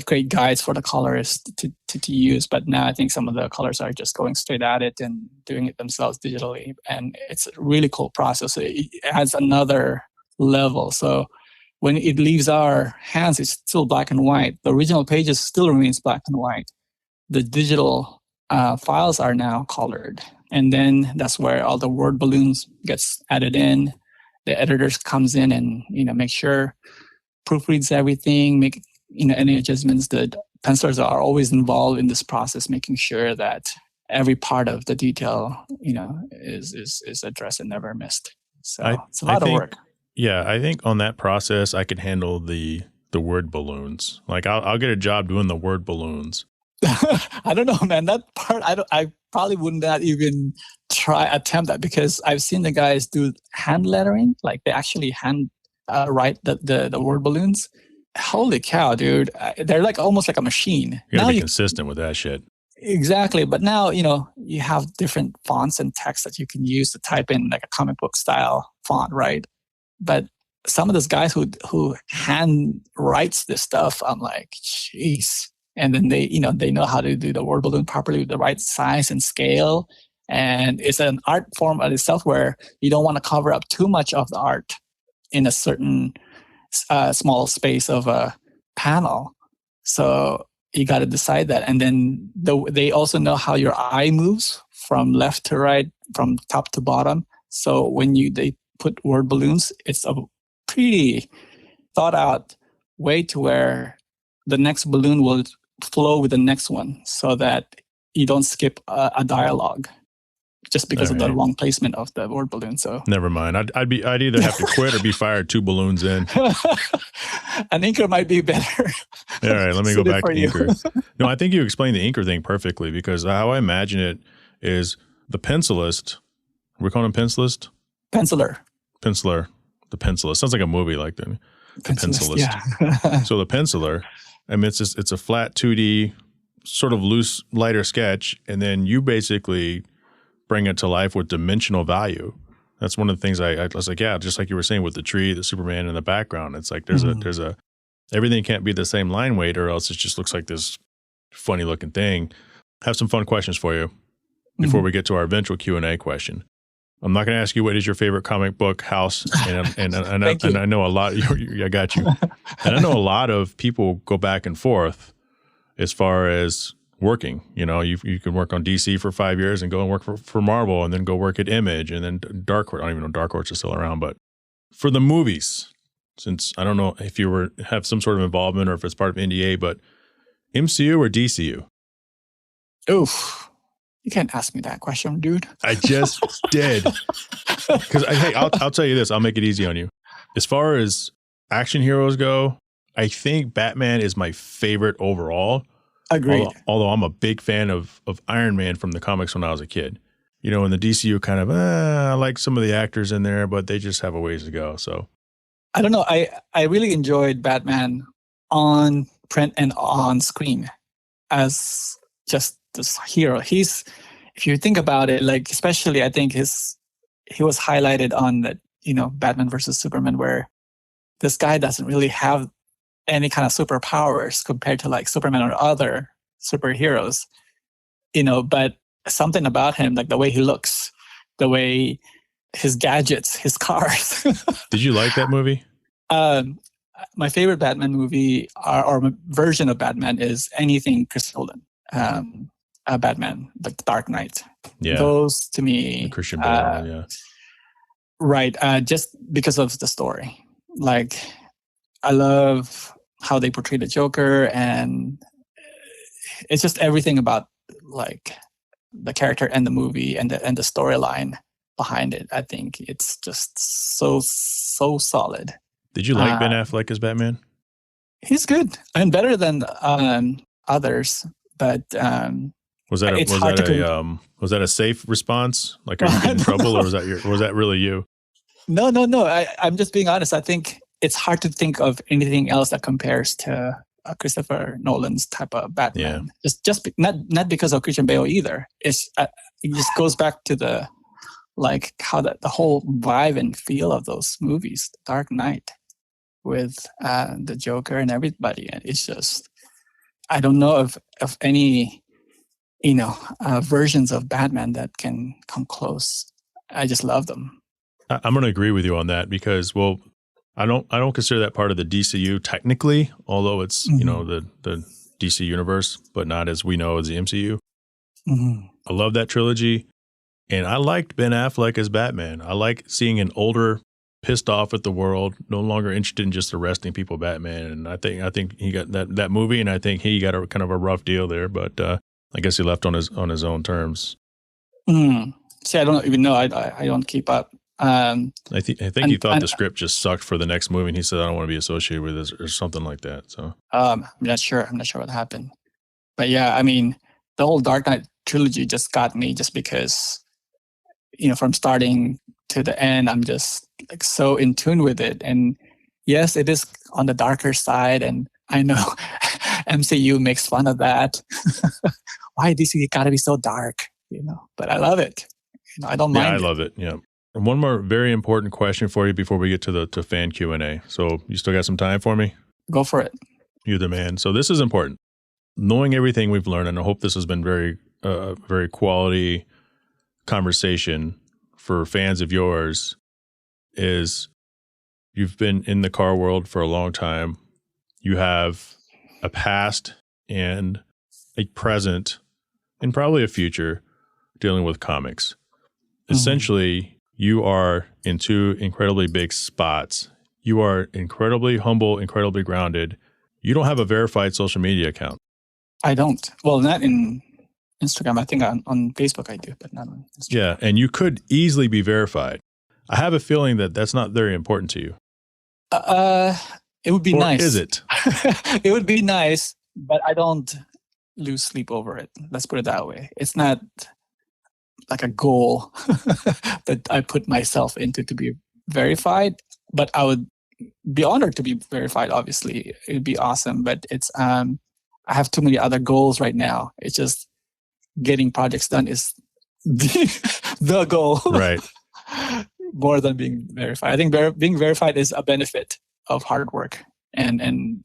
Great guides for the colorists to use. But now I think some of the colors are just going straight at it and doing it themselves digitally. And it's a really cool process. It adds another level. So when it leaves our hands, it's still black and white. The original pages still remains black and white. The digital files are now colored. And then that's where all the word balloons gets added in. The editors comes in and, make sure, proofreads everything, make any adjustments. The pencilers are always involved in this process, making sure that every part of the detail, is addressed and never missed. So it's a lot of work. Yeah, I think on that process, I could handle the word balloons. Like I'll get a job doing the word balloons. I don't know, man. That part, I probably wouldn't even attempt that, because I've seen the guys do hand lettering, like they actually hand write the word balloons. Holy cow, dude. They're like almost like a machine. You gotta be consistent with that shit. Exactly. But now, you have different fonts and text that you can use to type in, like a comic book style font, right? But some of those guys who hand writes this stuff, I'm like, jeez. And then they know how to do the word balloon properly with the right size and scale. And it's an art form of itself where you don't want to cover up too much of the art in a certain small space of a panel. So you got to decide that. And then they also know how your eye moves from left to right, from top to bottom. So when they put word balloons, it's a pretty thought out way to where the next balloon will flow with the next one, so that you don't skip a dialogue just because of the wrong placement of the word balloon. So never mind. I'd either have to quit or be fired 2 balloons in. An inker might be better. All right, let me go back to inker. No, I think you explained the inker thing perfectly, because how I imagine it is the pencilist. We're calling him pencilist? Penciler. The pencilist. Sounds like a movie, like the pencilist. Yeah. So the penciler, I mean, it's a flat 2D, sort of loose, lighter sketch, and then you basically bring it to life with dimensional value. That's one of the things I was like, yeah, just like you were saying with the tree, the Superman in the background. It's like there's everything can't be the same line weight, or else it just looks like this funny looking thing. I have some fun questions for you before we get to our eventual Q&A question. I'm not going to ask you what is your favorite comic book house, and I know a lot. I got you, and I know a lot of people go back and forth as far as working. You can work on DC for 5 years and go and work for Marvel, and then go work at Image, and then Dark Horse. I don't even know if Dark Horse is still around, but for the movies, since I don't know if you have some sort of involvement or if it's part of NDA, but MCU or DCU? Oof. You can't ask me that question, dude. I just did. Because, hey, I'll tell you this. I'll make it easy on you. As far as action heroes go, I think Batman is my favorite overall. Agreed. Although I'm a big fan of Iron Man from the comics when I was a kid. In the DCU kind of, I like some of the actors in there, but they just have a ways to go. So I don't know. I really enjoyed Batman on print and on screen as just this hero. If you think about it, like, especially I think he was highlighted on that, Batman versus Superman, where this guy doesn't really have any kind of superpowers compared to like Superman or other superheroes, but something about him, like the way he looks, the way his gadgets, his cars. Did you like that movie? My favorite Batman movie or version of Batman is anything Chris Nolan. Batman, like Dark Knight. Yeah. Those to me. Christian Bale, yeah. Right. Just because of the story. Like, I love how they portray the Joker, and it's just everything about like the character and the movie and the storyline behind it. I think it's just so solid. Did you like Ben Affleck as Batman? He's good and better than others, but was that a safe response? Like, are you in trouble, or was that really you? No. I'm just being honest. I think it's hard to think of anything else that compares to Christopher Nolan's type of Batman. Yeah. Just not because of Christian Bale either. It just goes back to the like how the whole vibe and feel of those movies, Dark Knight, with the Joker and everybody. And it's just, I don't know of any versions of Batman that can come close. I just love them. I'm going to agree with you on that because, well, I don't consider that part of the DCU technically, although it's the DC universe, but not as we know as the MCU. Mm-hmm. I love that trilogy, and I liked Ben Affleck as Batman. I like seeing an older, pissed off at the world, no longer interested in just arresting people, Batman. And I think he got that movie, and I think he got a kind of a rough deal there, but I guess he left on his own terms. See, I don't even know. I don't keep up. I think he thought the script just sucked for the next movie, and he said, "I don't want to be associated with this," or something like that. So I'm not sure what happened, but yeah, I mean, the whole Dark Knight trilogy just got me, just because from starting to the end, I'm just like so in tune with it. And yes, it is on the darker side, and I know MCU makes fun of that. Why DC gotta be so dark, But I love it. I don't mind. Yeah, I love it. Yeah. And one more very important question for you before we get to fan Q&A. So you still got some time for me? Go for it. You're the man. So this is important. Knowing everything we've learned, and I hope this has been very quality conversation for fans of yours, is you've been in the car world for a long time. You have a past and a present and probably a future dealing with comics. Mm-hmm. Essentially, you are in two incredibly big spots. You are incredibly humble, incredibly grounded. You don't have a verified social media account. I don't. Well, not in Instagram. I think on Facebook I do, but not on Instagram. Yeah, and you could easily be verified. I have a feeling that that's not very important to you. It would be nice. Is it? It would be nice, but I don't lose sleep over it. Let's put it that way. It's not like a goal that I put myself into to be verified, but I would be honored to be verified. Obviously, it would be awesome, but it's I have too many other goals right now. It's just getting projects done is the goal, right? More than being verified. I think being verified is a benefit of hard work and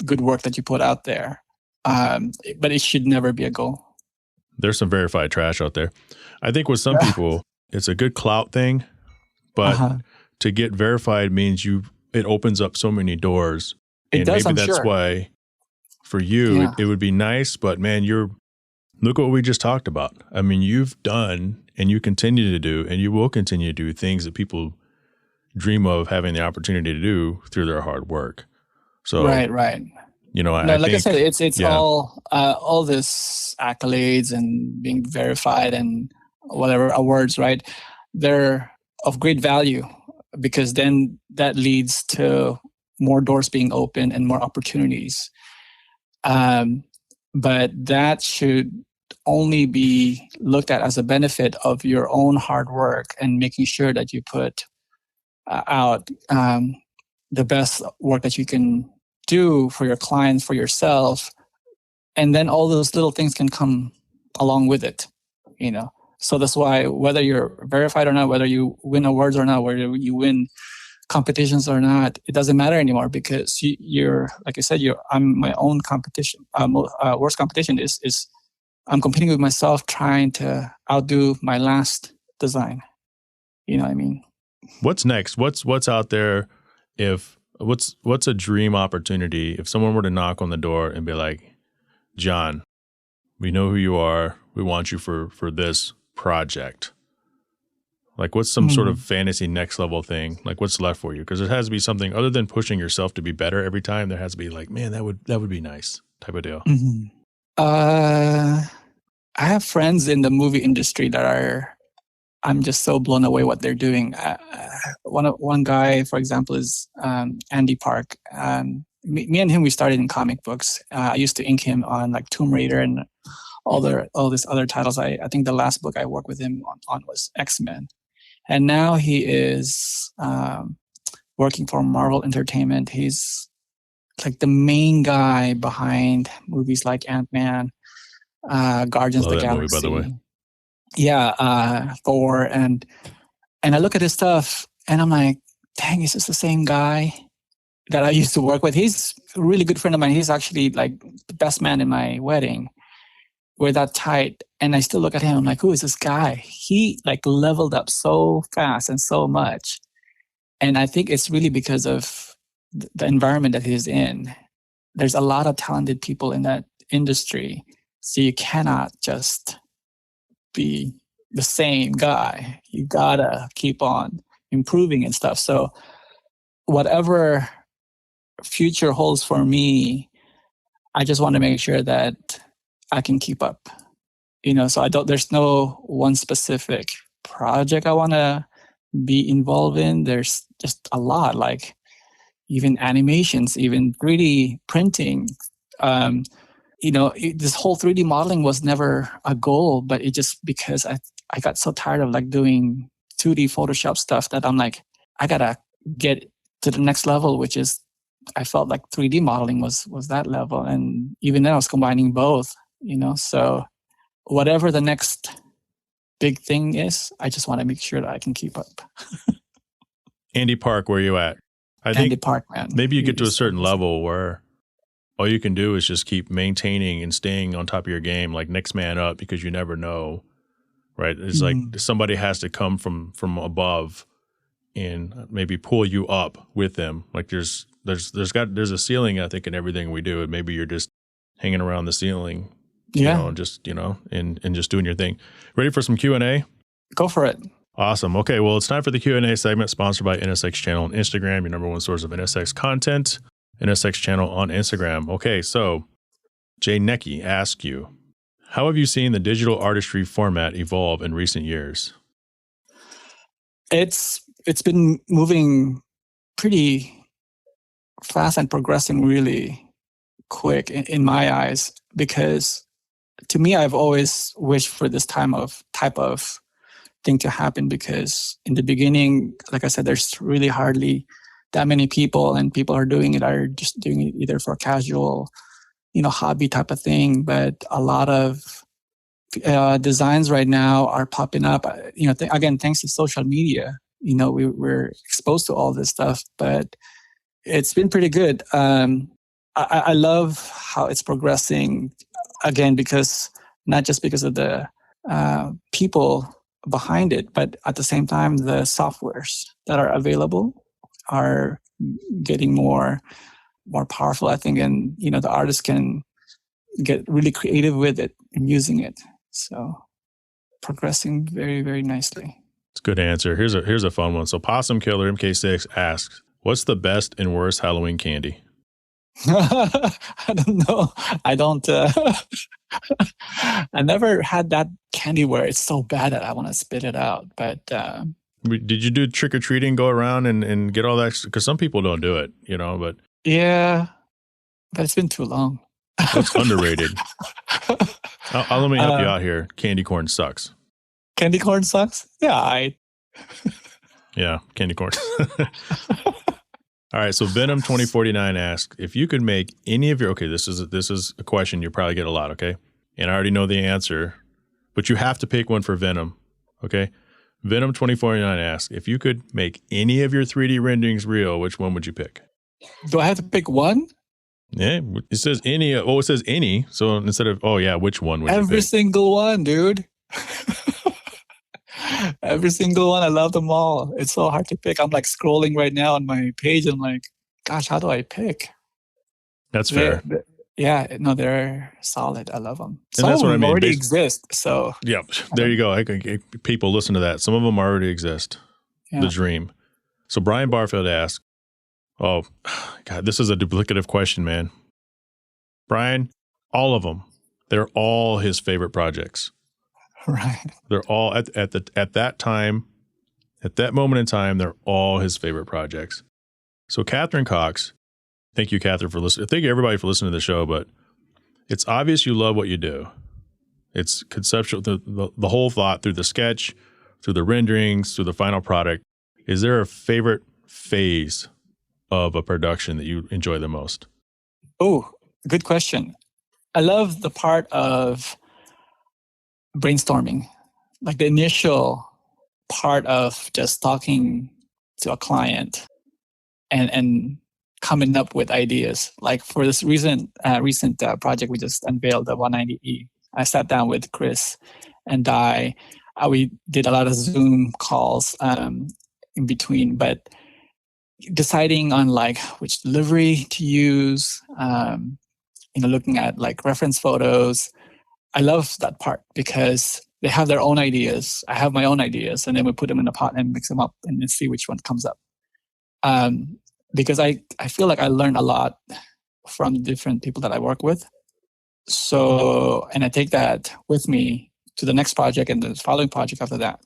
good work that you put out there, but it should never be a goal. There's some verified trash out there. I think with some people, it's a good clout thing, but to get verified means it opens up so many doors. It does, maybe I'm that's sure. why for you, it would be nice, but man, look what we just talked about. I mean, you've done and you continue to do, and you will continue to do things that people dream of having the opportunity to do through their hard work. So, right. I think, I said, it's all this accolades and being verified and whatever awards, right? They're of great value because then that leads to more doors being open and more opportunities. But that should only be looked at as a benefit of your own hard work and making sure that you put out the best work that you can do for your clients, for yourself. And then all those little things can come along with it, So that's why whether you're verified or not, whether you win awards or not, whether you win competitions or not, it doesn't matter anymore because you're, like I said, I'm my own competition. Worst competition is I'm competing with myself, trying to outdo my last design. You know what I mean? What's next? What's out there? What's a dream opportunity if someone were to knock on the door and be like, Jon, we know who you are. We want you for this project. Like, what's some sort of fantasy next level thing? Like, what's left for you? Because it has to be something other than pushing yourself to be better every time. There has to be like, man, that would be nice type of deal. Mm-hmm. I have friends in the movie industry that I'm just so blown away what they're doing. One guy, for example, is Andy Park. Me and him, we started in comic books. I used to ink him on like Tomb Raider and all these other titles. I think the last book I worked with him on was X-Men. And now he is working for Marvel Entertainment. He's like the main guy behind movies like Ant-Man, Guardians of the Galaxy. Movie, by the way. Yeah, Thor. And I look at his stuff and I'm like, dang, is this the same guy that I used to work with? He's a really good friend of mine. He's actually like the best man in my wedding. We're that tight. And I still look at him. I'm like, who is this guy? He like leveled up so fast and so much. And I think it's really because of the environment that he's in. There's a lot of talented people in that industry. So you cannot just be the same guy. You gotta keep on improving and stuff. So whatever future holds for me, I just want to make sure that I can keep up, so there's no one specific project I want to be involved in. There's just a lot, like even animations, even 3D printing. This whole 3D modeling was never a goal, but it just because I got so tired of like doing 2D Photoshop stuff that I'm like, I gotta get to the next level, which is I felt like 3D modeling was that level. And even then I was combining both. So whatever the next big thing is, I just want to make sure that I can keep up. Andy Park, where are you at? Andy Park, man. Maybe you get to a certain level where all you can do is just keep maintaining and staying on top of your game, like next man up, because you never know, right? It's like somebody has to come from above and maybe pull you up with them. Like there's a ceiling, I think, in everything we do, and maybe you're just hanging around the ceiling. And just, and just doing your thing. Ready for some Q&A? Go for it. Awesome. Okay, well, it's time for the Q&A segment sponsored by NSX Channel on Instagram, your number one source of NSX content, NSX Channel on Instagram. Okay, so Jay Necky asks you, how have you seen the digital artistry format evolve in recent years? It's been moving pretty fast and progressing really quick in my eyes, because to me, I've always wished for this type of thing to happen, because in the beginning, like I said, there's really hardly that many people, and people are just doing it either for casual, hobby type of thing. But a lot of designs right now are popping up. Again, thanks to social media, we're exposed to all this stuff, but it's been pretty good. I love how it's progressing. Again, not just because of the people behind it, but at the same time, the softwares that are available are getting more powerful, I think, and the artists can get really creative with it and using it. So progressing very, very nicely. It's a good answer. Here's a fun one. So Possum Killer MK6 asks, what's the best and worst Halloween candy? I don't know. I don't. I never had that candy where it's so bad that I want to spit it out. But did you do trick or treating? Go around and get all that? Because some people don't do it, But yeah, but it's been too long. That's underrated. Let me help you out here. Candy corn sucks. Candy corn sucks? Yeah, yeah, candy corn. All right, so Venom 2049 asks, if you could make any of your, okay, this is a question you probably get a lot, okay? And I already know the answer, but you have to pick one for Venom, okay? Venom 2049 asks, if you could make any of your 3D renderings real, which one would you pick? Do I have to pick one? Yeah, it says any. Oh, it says any. So instead of which one would you Every pick? single one, dude. Every single one. I love them all. It's so hard to pick. I'm like scrolling right now on my page. I'm like, gosh, how do I pick? That's fair. Yeah, no, they're solid. I love them. And that's what I mean. Already exist. So yeah, there you go. People listen to that. Some of them already exist. Yeah. The dream. So Brian Barfield asked, "Oh, God, this is a duplicative question, man." Brian, all of them. They're all his favorite projects. Right. They're all at that time, at that moment in time. They're all his favorite projects. So Catherine Cox. Thank you, Catherine, for listening. Thank you, everybody, for listening to the show. But it's obvious you love what you do. It's conceptual, the whole thought through the sketch, through the renderings, through the final product. Is there a favorite phase of a production that you enjoy the most? Oh, good question. I love the part of brainstorming, like the initial part of just talking to a client and coming up with ideas. Like for this recent project we just unveiled, the 190E. I sat down with Chris and Jhae. We did a lot of Zoom calls in between, but deciding on like which livery to use, looking at like reference photos. I love that part because they have their own ideas. I have my own ideas, and then we put them in a pot and mix them up and then see which one comes up. Because I feel like I learned a lot from the different people that I work with. So, and I take that with me to the next project and the following project after that.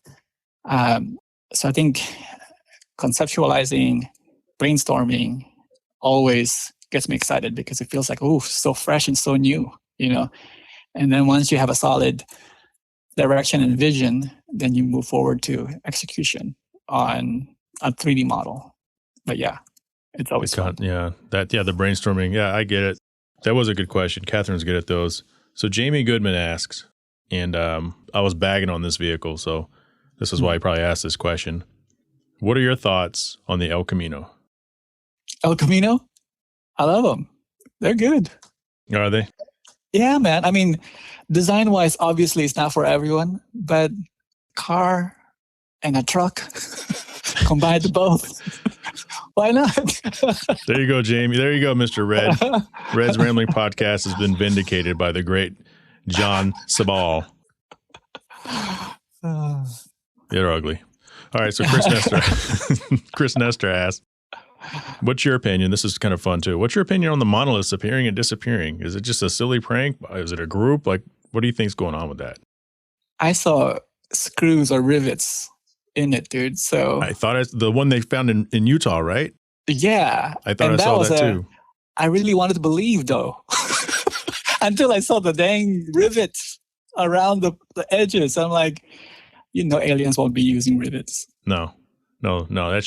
So I think conceptualizing, brainstorming always gets me excited because it feels like, oh, so fresh and so new, And then once you have a solid direction and vision, then you move forward to execution on a 3D model. But yeah, it's always fun. The brainstorming. Yeah, I get it. That was a good question. Catherine's good at those. So Jamie Goodman asks, and I was bagging on this vehicle, so this is why he probably asked this question. What are your thoughts on the El Camino? El Camino? I love them. They're good. Are they? Yeah, man. I mean, design-wise, obviously, it's not for everyone, but car and a truck, combine both. Why not? There you go, Jamie. There you go, Mr. Red. Red's Rambling Podcast has been vindicated by the great Jon Sibal. You're ugly. All right, so Chris Nestor asked, what's your opinion? This is kind of fun, too. What's your opinion on the monoliths appearing and disappearing? Is it just a silly prank? Is it a group? Like, what do you think's going on with that? I saw screws or rivets in it, dude. So I thought it's the one they found in Utah, right? Yeah. I thought I saw that too. I really wanted to believe, though, until I saw the dang rivets around the edges. I'm like, aliens won't be using rivets. No. It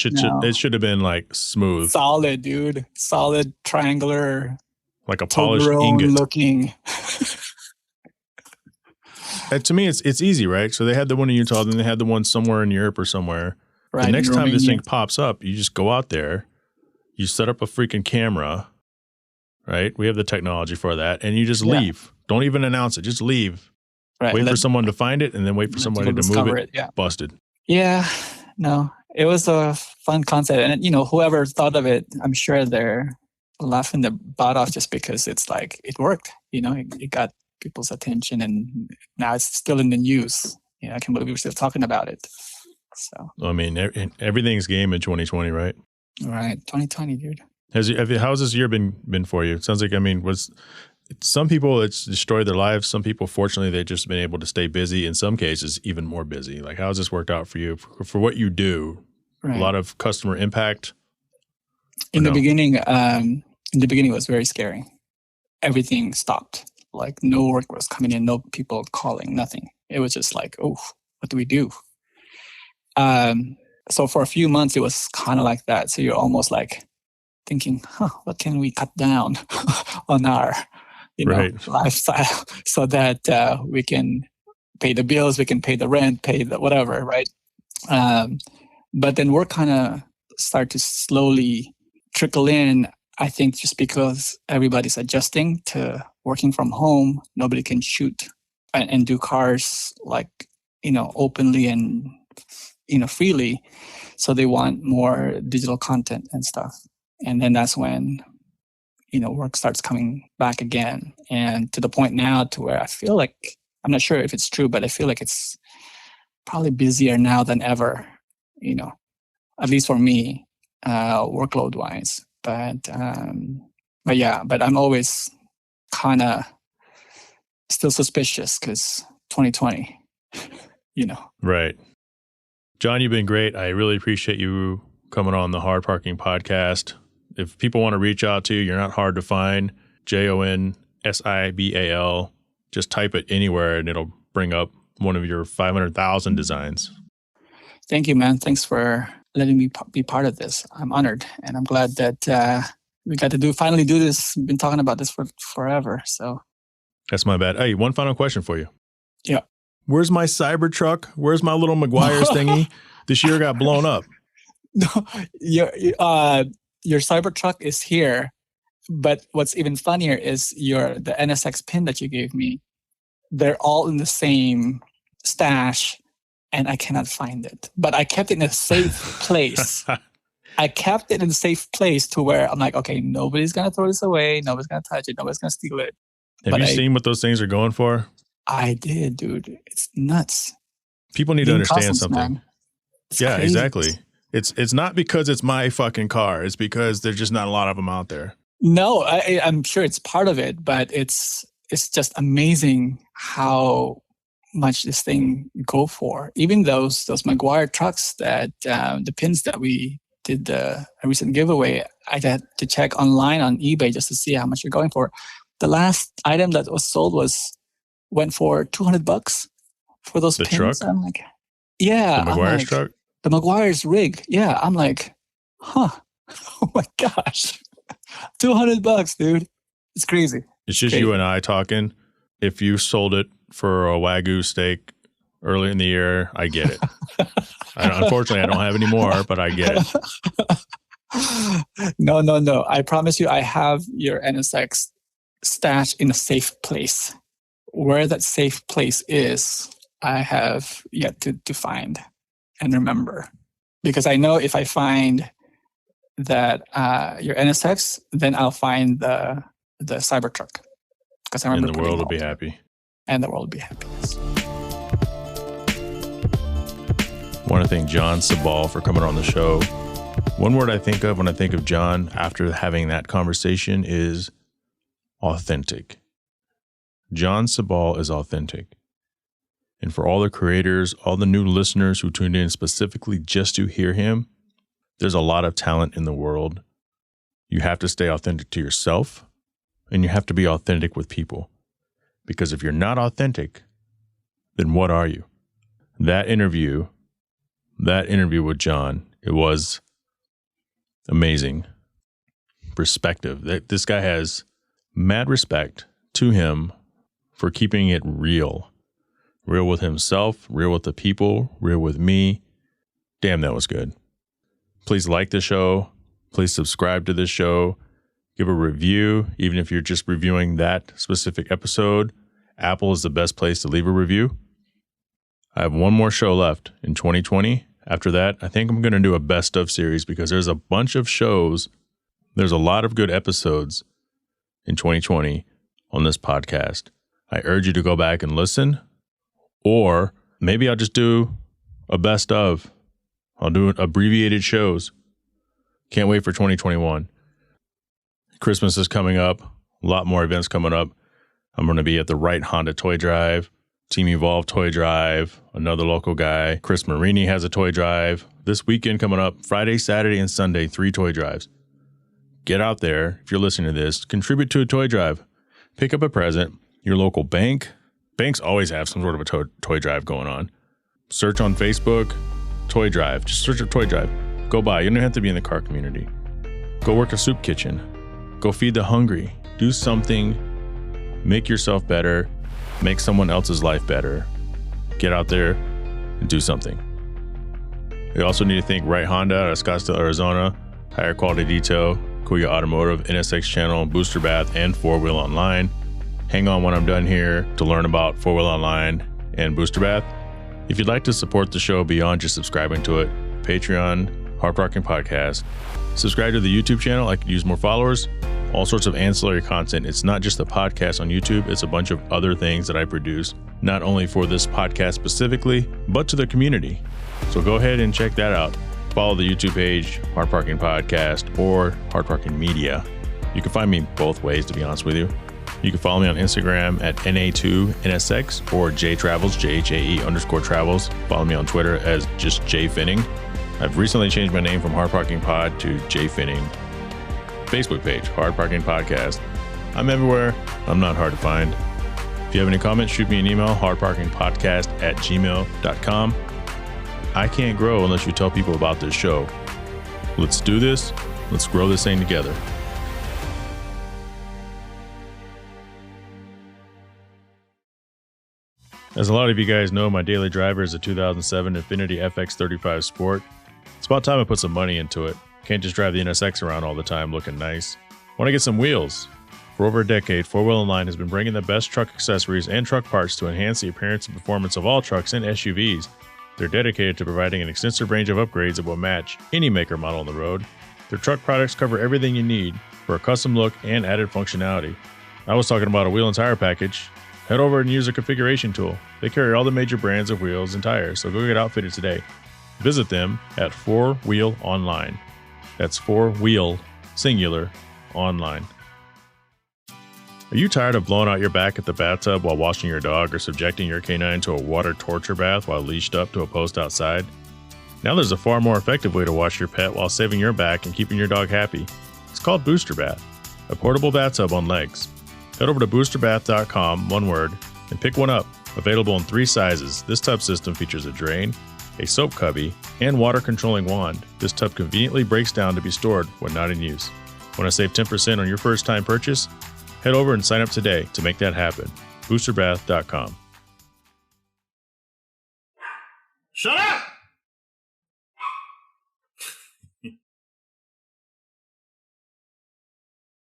should have been like smooth, solid, dude. Solid, triangular, like a polished ingot looking. To me, it's easy, right? So they had the one in Utah, then they had the one somewhere in Europe or somewhere. Right, the next time this thing pops up, you just go out there, you set up a freaking camera, right? We have the technology for that, and you just leave. Don't even announce it. Just leave. Right. Wait for someone to find it, and then wait for somebody to move it. Yeah. Busted. Yeah. No, it was a fun concept, and whoever thought of it, I'm sure they're laughing their butt off just because it's like it worked. It got people's attention, and now it's still in the news. I can't believe we're still talking about it. So I mean, everything's game in 2020, right? Right, 2020, dude. How's this year been for you? It sounds like some people it's destroyed their lives. Some people, fortunately, they've just been able to stay busy. In some cases, even more busy. Like, how's this worked out for you for what you do? Right. A lot of customer impact. In the beginning, it was very scary. Everything stopped. Like, no work was coming in, no people calling, nothing. It was just like, oh, what do we do? So for a few months, it was kind of like that. So you're almost like thinking, what can we cut down on our lifestyle so that we can pay the bills, we can pay the rent, pay the whatever, right? But then work kind of started to slowly trickle in. I think just because everybody's adjusting to working from home, nobody can shoot and do cars like, openly and, freely. So they want more digital content and stuff. And then that's when, work starts coming back again. And to the point now to where I feel like, I'm not sure if it's true, but I feel like it's probably busier now than ever, at least for me, workload wise. But I'm always kind of still suspicious because 2020, Right. Jon, you've been great. I really appreciate you coming on the Hard Parking Podcast. If people want to reach out to you, you're not hard to find. JONSIBAL. Just type it anywhere and it'll bring up one of your 500,000 designs. Thank you, man. Thanks for letting me be part of this. I'm honored, and I'm glad that we got to finally do this. We've been talking about this for forever. So that's my bad. Hey, one final question for you. Yeah. Where's my Cybertruck? Where's my little Maguire's thingy? This year got blown up. No, your Cybertruck is here, but what's even funnier is the NSX pin that you gave me. They're all in the same stash, and I cannot find it. But I kept it in a safe place. I kept it in a safe place to where I'm like, okay, nobody's gonna throw this away. Nobody's gonna touch it. Nobody's gonna steal it. Have you seen what those things are going for? I did, dude. It's nuts. People need to understand something. Man. Yeah, crazy. Exactly. It's not because it's my fucking car. It's because there's just not a lot of them out there. No, I'm sure it's part of it, but it's just amazing how much this thing go for. Even those Maguire trucks that the pins that we did a recent giveaway, I had to check online on eBay just to see how much you're going for. The last item that was sold went for $200 for those pins. Truck? I'm like, yeah. The Maguire's truck? The Maguire's rig. Yeah. I'm like, huh. Oh my gosh. $200, dude. It's crazy. It's just you and I talking. If you sold it for a Wagyu steak early in the year, I get it. Unfortunately, I don't have any more, but I get it. No. I promise you, I have your NSX stashed in a safe place. Where that safe place is, I have yet to find and remember. Because I know if I find that your NSX, then I'll find the Cybertruck. Because I remember. And the world will be happy. And the world will be happy. I want to thank Jon Sibal for coming on the show. One word I think of when I think of Jon after having that conversation is authentic. Jon Sibal is authentic. And for all the creators, all the new listeners who tuned in specifically just to hear him, there's a lot of talent in the world. You have to stay authentic to yourself, and you have to be authentic with people. Because if you're not authentic, then what are you? That interview with Jon, it was amazing. Perspective. This guy has mad respect to him for keeping it real. Real with himself, real with the people, real with me. Damn, that was good. Please like the show. Please subscribe to this show. Give a review, even if you're just reviewing that specific episode. Apple is the best place to leave a review. I have one more show left in 2020. After that, I think I'm going to do a best of series because there's a bunch of shows. There's a lot of good episodes in 2020 on this podcast. I urge you to go back and listen, or maybe I'll just do a best of. I'll do abbreviated shows. Can't wait for 2021. Christmas is coming up. A lot more events coming up. I'm going to be at the Right Honda Toy Drive, Team Evolve Toy Drive, another local guy. Chris Marini has a toy drive. This weekend coming up, Friday, Saturday, and Sunday, 3 toy drives. Get out there. If you're listening to this, contribute to a toy drive. Pick up a present. Your local bank. Banks always have some sort of a toy drive going on. Search on Facebook, toy drive. Just search up toy drive. Go by. You don't have to be in the car community. Go work a soup kitchen. Go feed the hungry. Do something. Make yourself better. Make someone else's life better. Get out there and do something. We also need to thank Right Honda out of Scottsdale, Arizona. Higher quality detail. Kuya Automotive, NSX Channel, Booster Bath, and 4Wheel Online. Hang on when I'm done here to learn about 4Wheel Online and Booster Bath. If you'd like to support the show beyond just subscribing to it, Patreon, Hard Parking Podcast, subscribe to the YouTube channel. I could use more followers, all sorts of ancillary content. It's not just a podcast on YouTube. It's a bunch of other things that I produce, not only for this podcast specifically, but to the community. So go ahead and check that out. Follow the YouTube page, Hard Parking Podcast, or Hard Parking Media. You can find me both ways, to be honest with you. You can follow me on Instagram at NA2NSX or JTravels, JHAE_travels. Follow me on Twitter as just Pfenning. I've recently changed my name from Hard Parking Pod to Jhae Pfenning. Facebook page, Hard Parking Podcast. I'm everywhere. I'm not hard to find. If you have any comments, shoot me an email, hardparkingpodcast@gmail.com. I can't grow unless you tell people about this show. Let's do this. Let's grow this thing together. As a lot of you guys know, my daily driver is a 2007 Infiniti FX35 Sport. It's about time I put some money into it. Can't just drive the NSX around all the time looking nice. Want to get some wheels? For over a decade, 4Wheel Online has been bringing the best truck accessories and truck parts to enhance the appearance and performance of all trucks and SUVs. They're dedicated to providing an extensive range of upgrades that will match any maker model on the road. Their truck products cover everything you need for a custom look and added functionality. I was talking about a wheel and tire package. Head over and use a configuration tool. They carry all the major brands of wheels and tires, so go get outfitted today. Visit them at 4Wheel Online. That's 4Wheel, singular, online. Are you tired of blowing out your back at the bathtub while washing your dog or subjecting your canine to a water torture bath while leashed up to a post outside? Now there's a far more effective way to wash your pet while saving your back and keeping your dog happy. It's called Booster Bath, a portable bathtub on legs. Head over to boosterbath.com, one word, and pick one up. Available in 3 sizes, this tub system features a drain, a soap cubby, and water controlling wand. This tub conveniently breaks down to be stored when not in use. Want to save 10% on your first time purchase? Head over and sign up today to make that happen. Boosterbath.com. Shut up!